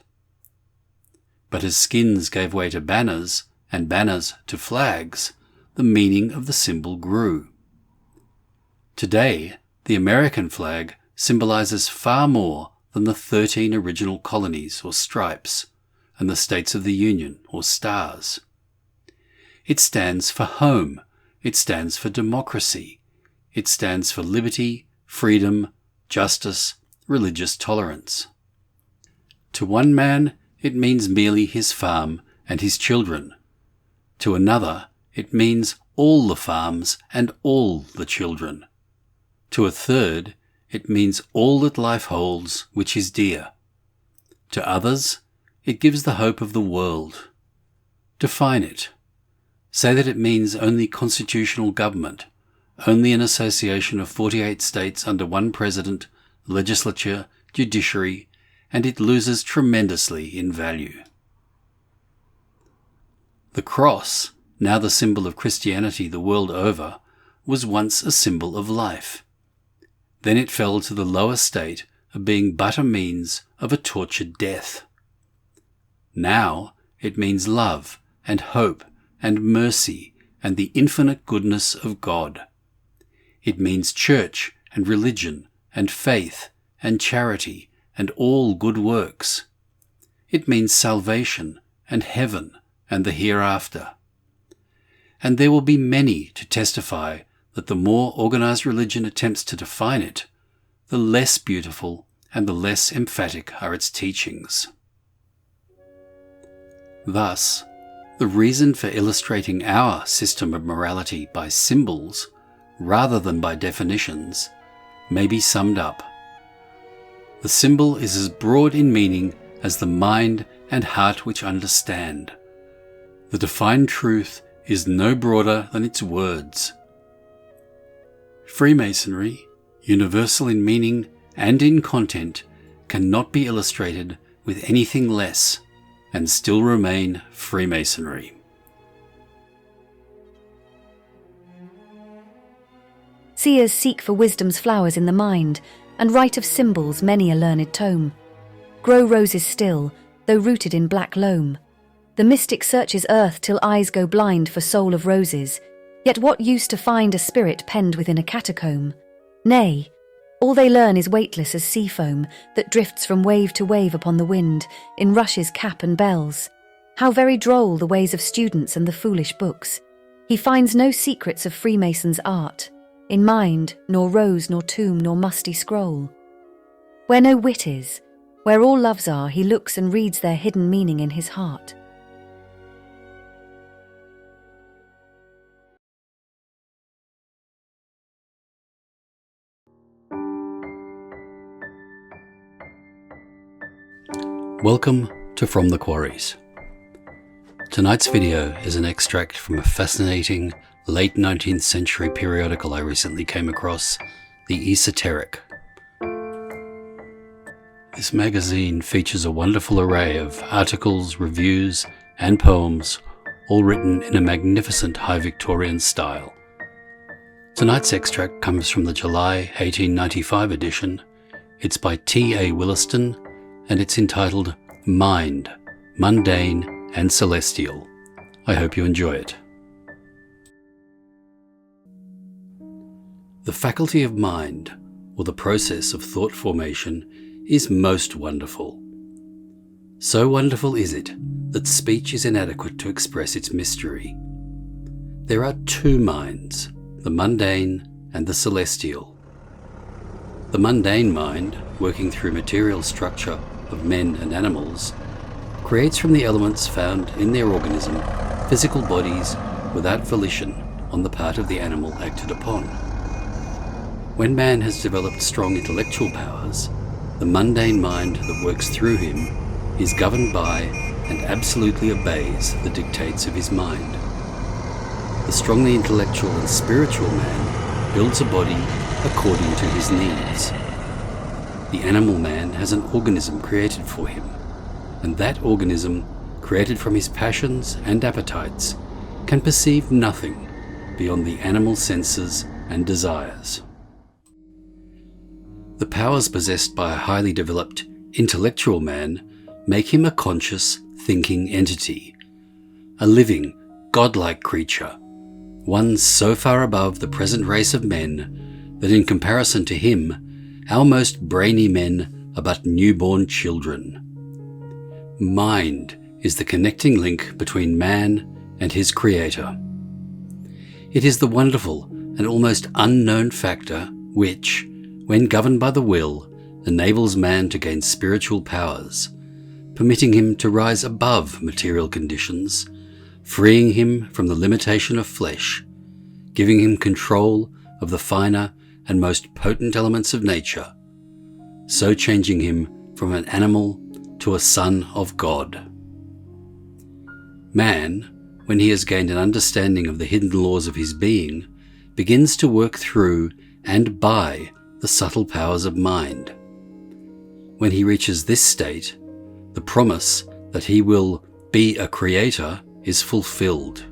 But as skins gave way to banners, and banners to flags, the meaning of the symbol grew. Today, the American flag symbolizes far more than the 13 original colonies or stripes and the States of the Union or stars. It stands for home. It stands for democracy. It stands for liberty, freedom, justice, religious tolerance. To one man, it means merely his farm and his children. To another, it means all the farms and all the children. To a third, it means all that life holds which is dear. To others, it gives the hope of the world. Define it. Say that it means only constitutional government, only an association of 48 states under one president, legislature, judiciary, and it loses tremendously in value. The cross, now the symbol of Christianity the world over, was once a symbol of life. Then it fell to the lower state of being but a means of a tortured death. Now it means love and hope and mercy and the infinite goodness of God. It means church and religion and faith and charity and all good works. It means salvation and heaven and the hereafter. And there will be many to testify that the more organized religion attempts to define it, the less beautiful and the less emphatic are its teachings. Thus, the reason for illustrating our system of morality by symbols rather than by definitions may be summed up. The symbol is as broad in meaning as the mind and heart which understand. The defined truth is no broader than its words. Freemasonry, universal in meaning and in content, cannot be illustrated with anything less and still remain Freemasonry. Seers seek for wisdom's flowers in the mind, and write of symbols many a learned tome. Grow roses still, though rooted in black loam. The mystic searches earth till eyes go blind for soul of roses, yet what use to find a spirit penned within a catacomb? Nay, all they learn is weightless as sea foam that drifts from wave to wave upon the wind, in rushes, cap and bells. How very droll the ways of students and the foolish books. He finds no secrets of Freemason's art, in mind, nor rose, nor tomb, nor musty scroll. Where no wit is, where all loves are, he looks and reads their hidden meaning in his heart. Welcome to From the Quarries. Tonight's video is an extract from a fascinating late 19th century periodical I recently came across, The Esoteric. This magazine features a wonderful array of articles, reviews, and poems, all written in a magnificent High Victorian style. Tonight's extract comes from the July 1895 edition. It's by T.A. Williston, and it's entitled Mind, Mundane and Celestial. I hope you enjoy it. The faculty of mind, or the process of thought formation, is most wonderful. So wonderful is it that speech is inadequate to express its mystery. There are two minds, the mundane and the celestial. The mundane mind, working through material structure of men and animals, creates from the elements found in their organism physical bodies without volition on the part of the animal acted upon. When man has developed strong intellectual powers, the mundane mind that works through him is governed by and absolutely obeys the dictates of his mind. The strongly intellectual and spiritual man builds a body according to his needs. The animal man has an organism created for him, and that organism, created from his passions and appetites, can perceive nothing beyond the animal senses and desires. The powers possessed by a highly developed intellectual man make him a conscious, thinking entity, a living, godlike creature, one so far above the present race of men that in comparison to him, our most brainy men are but newborn children. Mind is the connecting link between man and his creator. It is the wonderful and almost unknown factor which, when governed by the will, enables man to gain spiritual powers, permitting him to rise above material conditions, freeing him from the limitation of flesh, giving him control of the finer and most potent elements of nature, so changing him from an animal to a son of God. Man, when he has gained an understanding of the hidden laws of his being, begins to work through and by the subtle powers of mind. When he reaches this state, the promise that he will be a creator is fulfilled.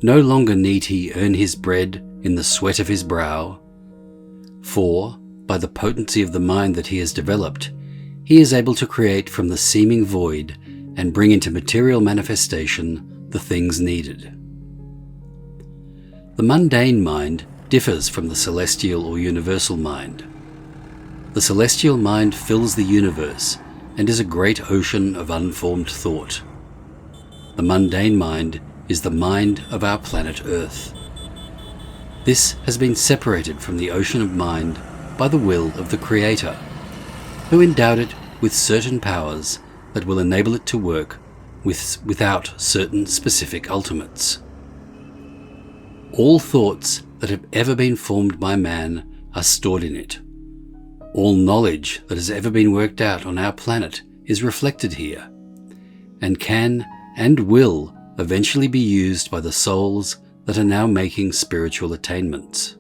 No longer need he earn his bread in the sweat of his brow, for, by the potency of the mind that he has developed, he is able to create from the seeming void and bring into material manifestation the things needed. The mundane mind differs from the celestial or universal mind. The celestial mind fills the universe and is a great ocean of unformed thought. The mundane mind is the mind of our planet Earth. This has been separated from the ocean of mind by the will of the Creator, who endowed it with certain powers that will enable it to work without certain specific ultimates. All thoughts that have ever been formed by man are stored in it. All knowledge that has ever been worked out on our planet is reflected here, and can and will eventually be used by the souls that are now making spiritual attainments.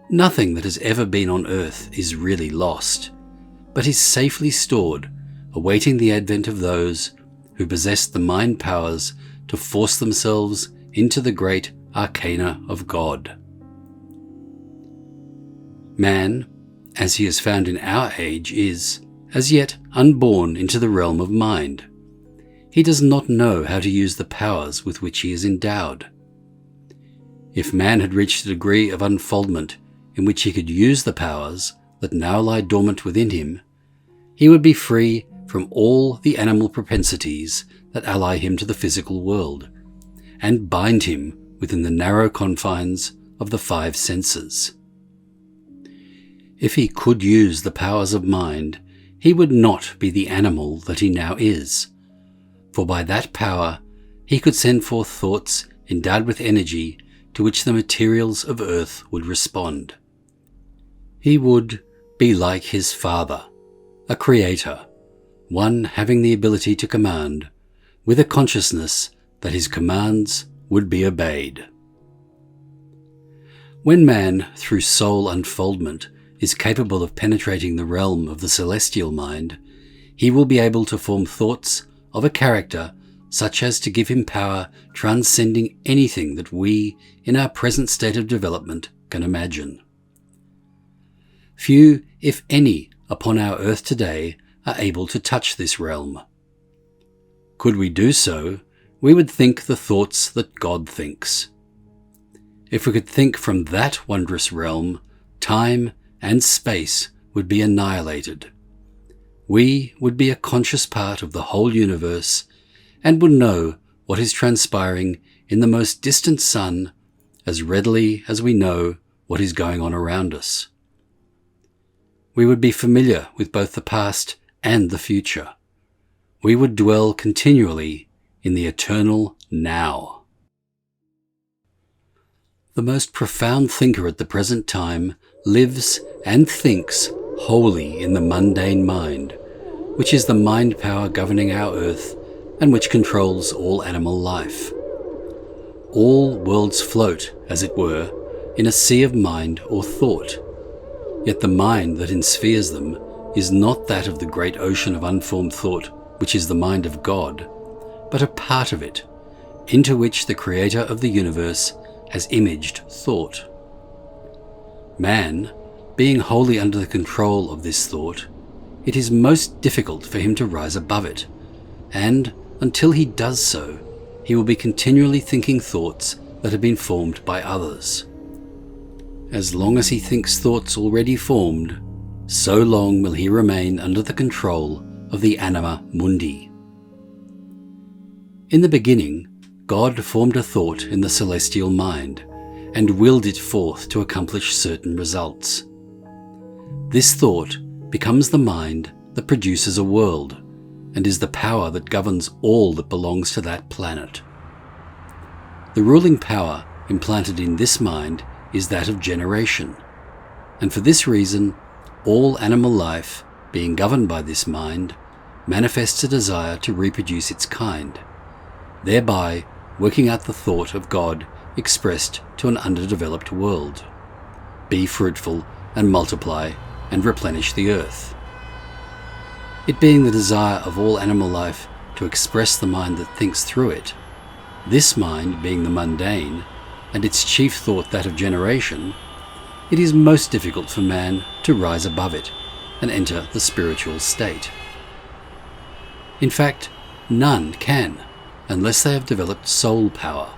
Nothing that has ever been on earth is really lost, but is safely stored, awaiting the advent of those who possess the mind powers to force themselves into the great arcana of God. Man, as he is found in our age, is, as yet, unborn into the realm of mind. He does not know how to use the powers with which he is endowed. If man had reached a degree of unfoldment in which he could use the powers that now lie dormant within him, he would be free from all the animal propensities that ally him to the physical world, and bind him within the narrow confines of the five senses. If he could use the powers of mind, he would not be the animal that he now is, for by that power he could send forth thoughts endowed with energy to which the materials of earth would respond. He would be like his Father, a creator, one having the ability to command, with a consciousness that his commands would be obeyed. When man, through soul unfoldment, is capable of penetrating the realm of the celestial mind, he will be able to form thoughts of a character such as to give him power transcending anything that we, in our present state of development, can imagine. Few, if any, upon our earth today are able to touch this realm. Could we do so, we would think the thoughts that God thinks. If we could think from that wondrous realm, time and space would be annihilated. We would be a conscious part of the whole universe and would know what is transpiring in the most distant sun as readily as we know what is going on around us. We would be familiar with both the past and the future. We would dwell continually in the eternal now. The most profound thinker at the present time lives and thinks wholly in the mundane mind, which is the mind power governing our earth and which controls all animal life. All worlds float, as it were, in a sea of mind or thought, yet the mind that enspheres them is not that of the great ocean of unformed thought, which is the mind of God, but a part of it, into which the Creator of the universe has imaged thought. Man, being wholly under the control of this thought, it is most difficult for him to rise above it, and until he does so, he will be continually thinking thoughts that have been formed by others. As long as he thinks thoughts already formed, so long will he remain under the control of the anima mundi. In the beginning, God formed a thought in the celestial mind and willed it forth to accomplish certain results. This thought becomes the mind that produces a world and is the power that governs all that belongs to that planet. The ruling power implanted in this mind is that of generation, and for this reason, all animal life, being governed by this mind, manifests a desire to reproduce its kind, thereby working out the thought of God expressed to an underdeveloped world. Be fruitful and multiply and replenish the earth. It being the desire of all animal life to express the mind that thinks through it, this mind being the mundane, and its chief thought that of generation, it is most difficult for man to rise above it and enter the spiritual state. In fact, none can, unless they have developed soul power,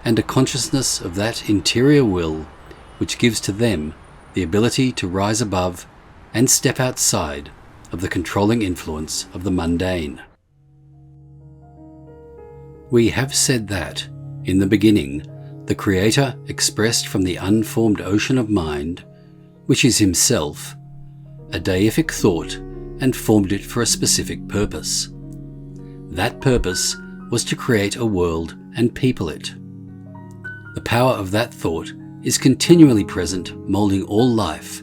and a consciousness of that interior will which gives to them the ability to rise above and step outside of the controlling influence of the mundane. We have said that, in the beginning, the Creator expressed from the unformed ocean of mind, which is himself, a deific thought and formed it for a specific purpose. That purpose was to create a world and people it. The power of that thought is continually present, moulding all life,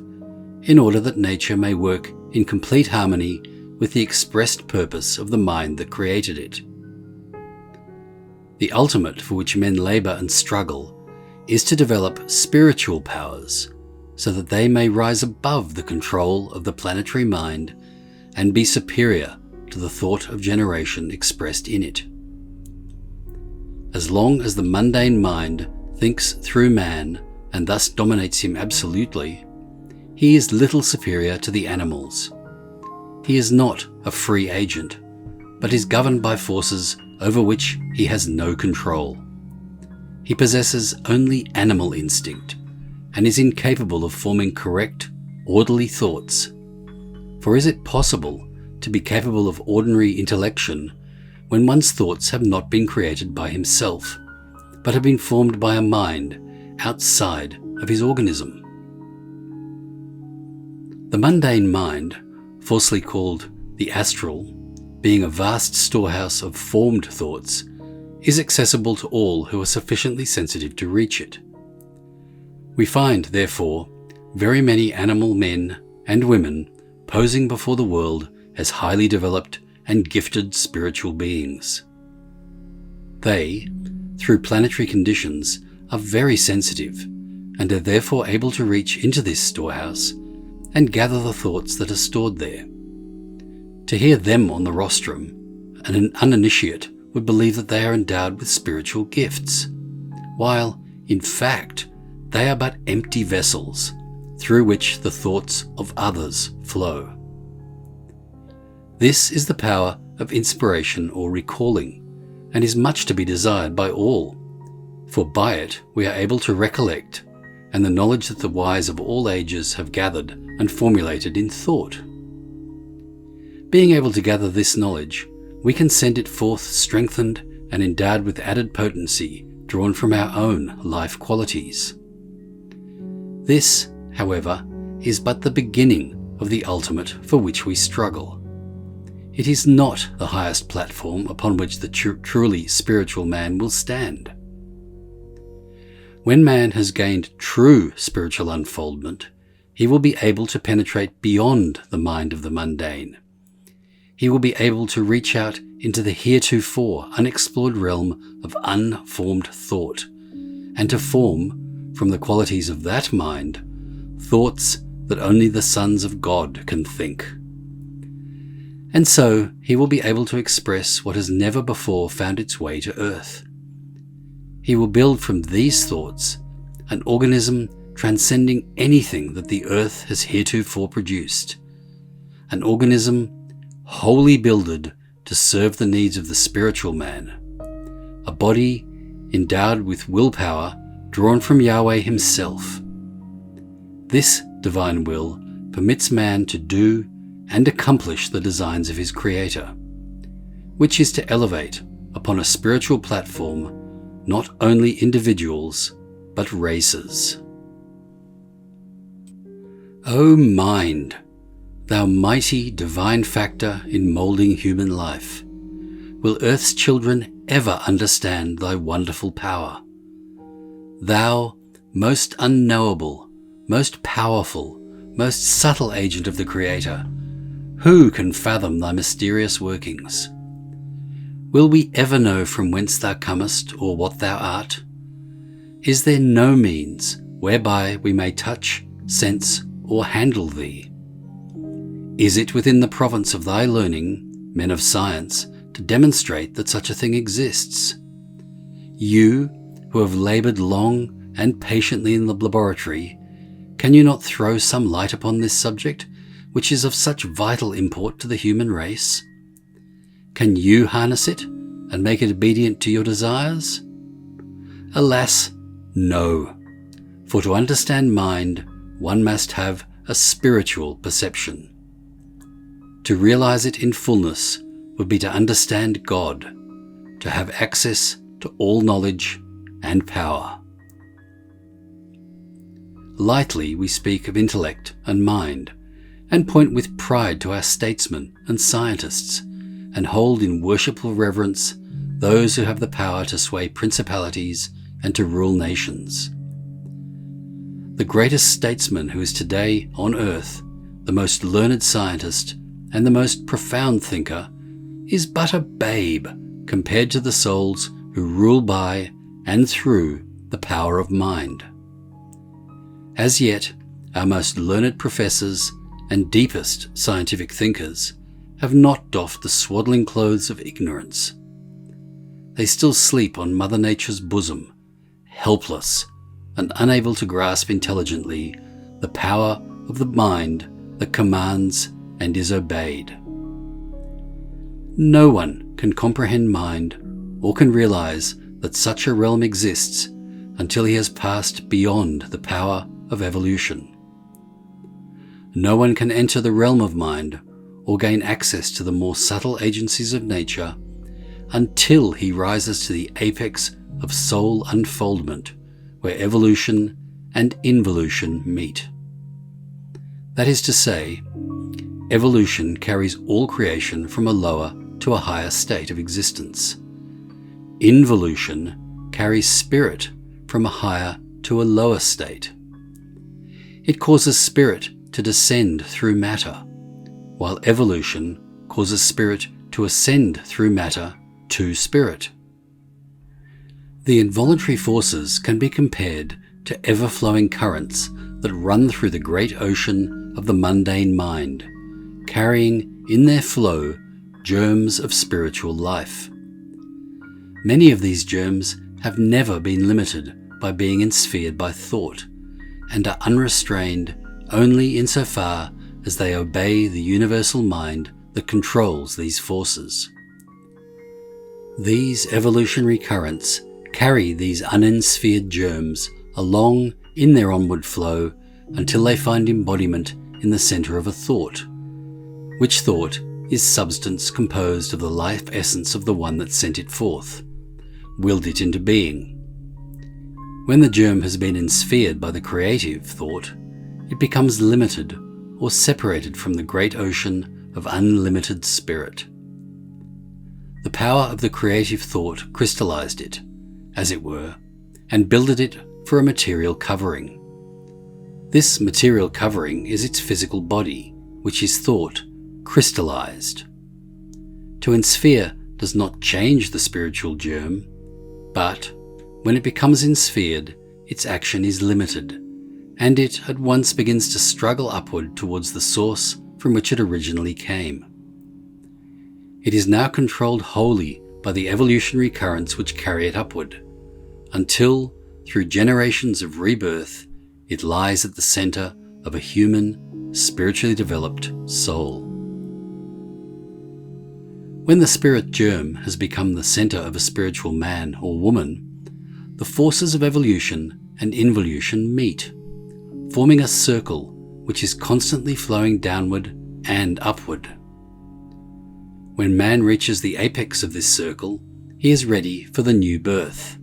in order that nature may work in complete harmony with the expressed purpose of the mind that created it. The ultimate for which men labour and struggle is to develop spiritual powers so that they may rise above the control of the planetary mind and be superior to the thought of generation expressed in it. As long as the mundane mind thinks through man and thus dominates him absolutely, he is little superior to the animals. He is not a free agent, but is governed by forces over which he has no control. He possesses only animal instinct and is incapable of forming correct, orderly thoughts. For is it possible to be capable of ordinary intellection when one's thoughts have not been created by himself, but have been formed by a mind outside of his organism? The mundane mind, falsely called the astral, being a vast storehouse of formed thoughts, is accessible to all who are sufficiently sensitive to reach it. We find, therefore, very many animal men and women posing before the world as highly developed and gifted spiritual beings. They, through planetary conditions, are very sensitive and are therefore able to reach into this storehouse and gather the thoughts that are stored there. To hear them on the rostrum, an uninitiate would believe that they are endowed with spiritual gifts, while, in fact, they are but empty vessels through which the thoughts of others flow. This is the power of inspiration or recalling, and is much to be desired by all, for by it we are able to recollect, and the knowledge that the wise of all ages have gathered and formulated in thought. Being able to gather this knowledge, we can send it forth strengthened and endowed with added potency drawn from our own life qualities. This, however, is but the beginning of the ultimate for which we struggle. It is not the highest platform upon which the truly spiritual man will stand. When man has gained true spiritual unfoldment, he will be able to penetrate beyond the mind of the mundane. He will be able to reach out into the heretofore unexplored realm of unformed thought, and to form, from the qualities of that mind, thoughts that only the sons of God can think. And so he will be able to express what has never before found its way to earth. He will build from these thoughts an organism transcending anything that the earth has heretofore produced, an organism wholly builded to serve the needs of the spiritual man, a body endowed with willpower drawn from Yahweh himself. This divine will permits man to do and accomplish the designs of his Creator, which is to elevate upon a spiritual platform not only individuals but races. O mind, thou mighty divine factor in moulding human life, will earth's children ever understand thy wonderful power? Thou, most unknowable, most powerful, most subtle agent of the Creator, who can fathom thy mysterious workings? Will we ever know from whence thou comest or what thou art? Is there no means whereby we may touch, sense, or handle thee? Is it within the province of thy learning, men of science, to demonstrate that such a thing exists? You, who have laboured long and patiently in the laboratory, can you not throw some light upon this subject, which is of such vital import to the human race? Can you harness it and make it obedient to your desires? Alas, no. For to understand mind, one must have a spiritual perception. To realize it in fullness would be to understand God, to have access to all knowledge and power. Lightly we speak of intellect and mind, and point with pride to our statesmen and scientists, and hold in worshipful reverence those who have the power to sway principalities and to rule nations. The greatest statesman who is today on earth, the most learned scientist, and the most profound thinker, is but a babe compared to the souls who rule by and through the power of mind. As yet, our most learned professors and deepest scientific thinkers have not doffed the swaddling clothes of ignorance. They still sleep on Mother Nature's bosom, helpless and unable to grasp intelligently the power of the mind that commands and is obeyed. No one can comprehend mind or can realize that such a realm exists until he has passed beyond the power of evolution. No one can enter the realm of mind or gain access to the more subtle agencies of nature until he rises to the apex of soul unfoldment, where evolution and involution meet. That is to say, evolution carries all creation from a lower to a higher state of existence. Involution carries spirit from a higher to a lower state. It causes spirit to descend through matter, while evolution causes spirit to ascend through matter to spirit. The involuntary forces can be compared to ever-flowing currents that run through the great ocean of the mundane mind, carrying in their flow germs of spiritual life. Many of these germs have never been limited by being ensphered by thought, and are unrestrained only insofar as they obey the universal mind that controls these forces. These evolutionary currents carry these unensphered germs along in their onward flow until they find embodiment in the centre of a thought, which thought is substance composed of the life essence of the one that sent it forth, willed it into being. When the germ has been ensphered by the creative thought, it becomes limited or separated from the great ocean of unlimited spirit. The power of the creative thought crystallized it, as it were, and builded it for a material covering. This material covering is its physical body, which is thought, crystallized. To ensphere does not change the spiritual germ, but when it becomes ensphered, its action is limited, and it at once begins to struggle upward towards the source from which it originally came. It is now controlled wholly by the evolutionary currents which carry it upward, until, through generations of rebirth, it lies at the center of a human, spiritually developed soul. When the spirit germ has become the centre of a spiritual man or woman, the forces of evolution and involution meet, forming a circle which is constantly flowing downward and upward. When man reaches the apex of this circle, he is ready for the new birth.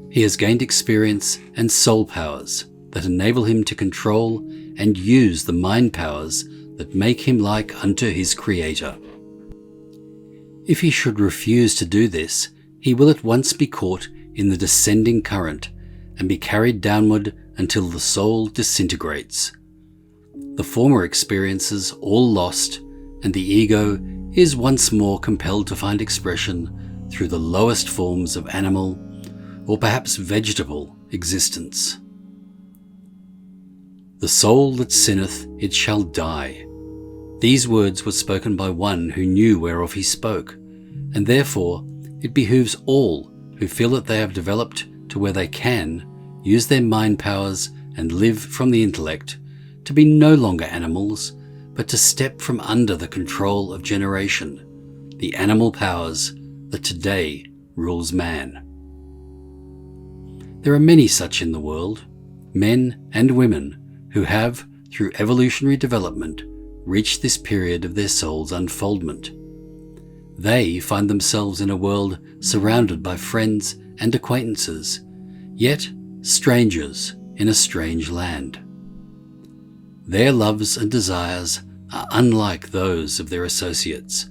He has gained experience and soul powers that enable him to control and use the mind powers that make him like unto his Creator. If he should refuse to do this, he will at once be caught in the descending current and be carried downward until the soul disintegrates. The former experiences all lost, and the ego is once more compelled to find expression through the lowest forms of animal or perhaps vegetable existence. The soul that sinneth, it shall die. These words were spoken by one who knew whereof he spoke, and therefore it behooves all who feel that they have developed to where they can use their mind powers and live from the intellect to be no longer animals, but to step from under the control of generation, the animal powers that today rules man. There are many such in the world, men and women who have, through evolutionary development, reached this period of their soul's unfoldment. They find themselves in a world surrounded by friends and acquaintances, yet strangers in a strange land. Their loves and desires are unlike those of their associates,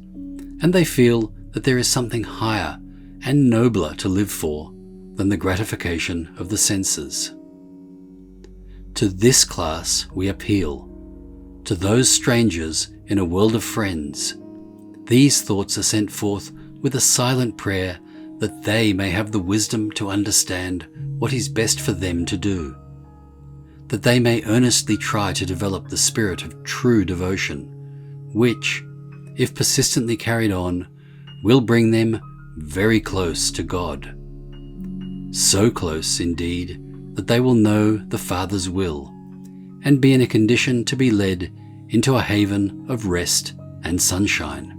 and they feel that there is something higher and nobler to live for than the gratification of the senses. To this class we appeal, to those strangers in a world of friends. These thoughts are sent forth with a silent prayer that they may have the wisdom to understand what is best for them to do, that they may earnestly try to develop the spirit of true devotion, which, if persistently carried on, will bring them very close to God. So close, indeed, that they will know the Father's will, and be in a condition to be led into a haven of rest and sunshine.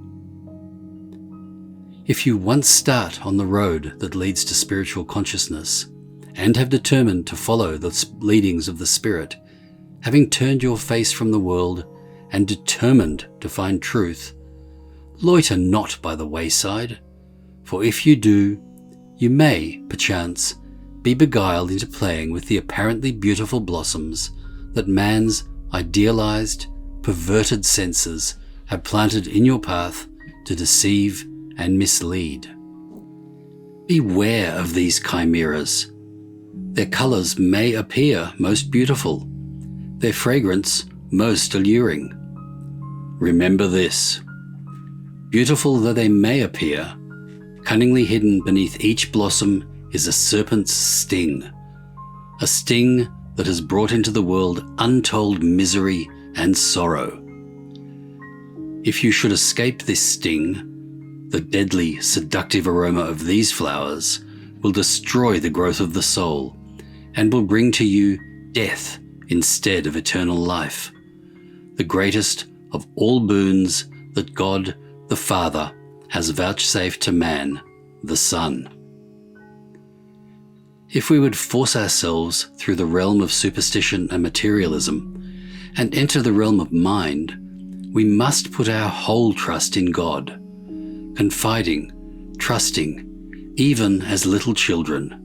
If you once start on the road that leads to spiritual consciousness, and have determined to follow the leadings of the Spirit, having turned your face from the world and determined to find truth, loiter not by the wayside, for if you do, you may, perchance, be beguiled into playing with the apparently beautiful blossoms that man's idealized, perverted senses have planted in your path to deceive and mislead. Beware of these chimeras. Their colours may appear most beautiful, their fragrance most alluring. Remember this: beautiful though they may appear, cunningly hidden beneath each blossom is a serpent's sting, a sting that has brought into the world untold misery and sorrow. If you should escape this sting, the deadly, seductive aroma of these flowers will destroy the growth of the soul and will bring to you death instead of eternal life, the greatest of all boons that God, the Father, has vouchsafed to man, the Son. If we would force ourselves through the realm of superstition and materialism and enter the realm of mind, we must put our whole trust in God, confiding, trusting, even as little children.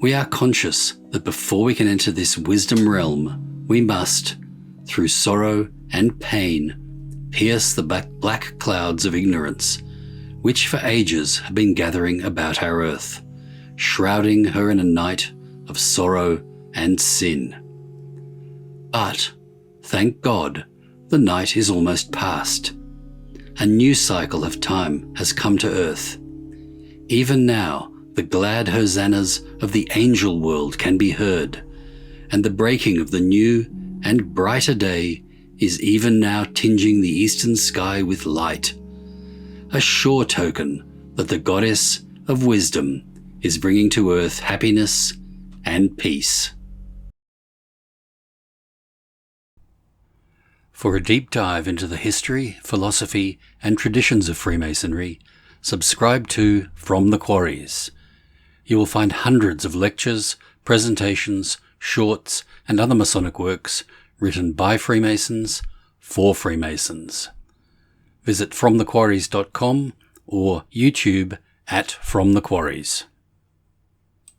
We are conscious that before we can enter this wisdom realm, we must, through sorrow and pain, pierce the black clouds of ignorance, which for ages have been gathering about our earth, shrouding her in a night of sorrow and sin. But, thank God, the night is almost past. A new cycle of time has come to earth. Even now, the glad hosannas of the angel world can be heard, and the breaking of the new and brighter day is even now tinging the eastern sky with light, a sure token that the goddess of wisdom is bringing to earth happiness and peace. For a deep dive into the history, philosophy, and traditions of Freemasonry, subscribe to From the Quarries. You will find hundreds of lectures, presentations, shorts, and other Masonic works written by Freemasons for Freemasons. Visit FromTheQuarries.com or YouTube at From the Quarries.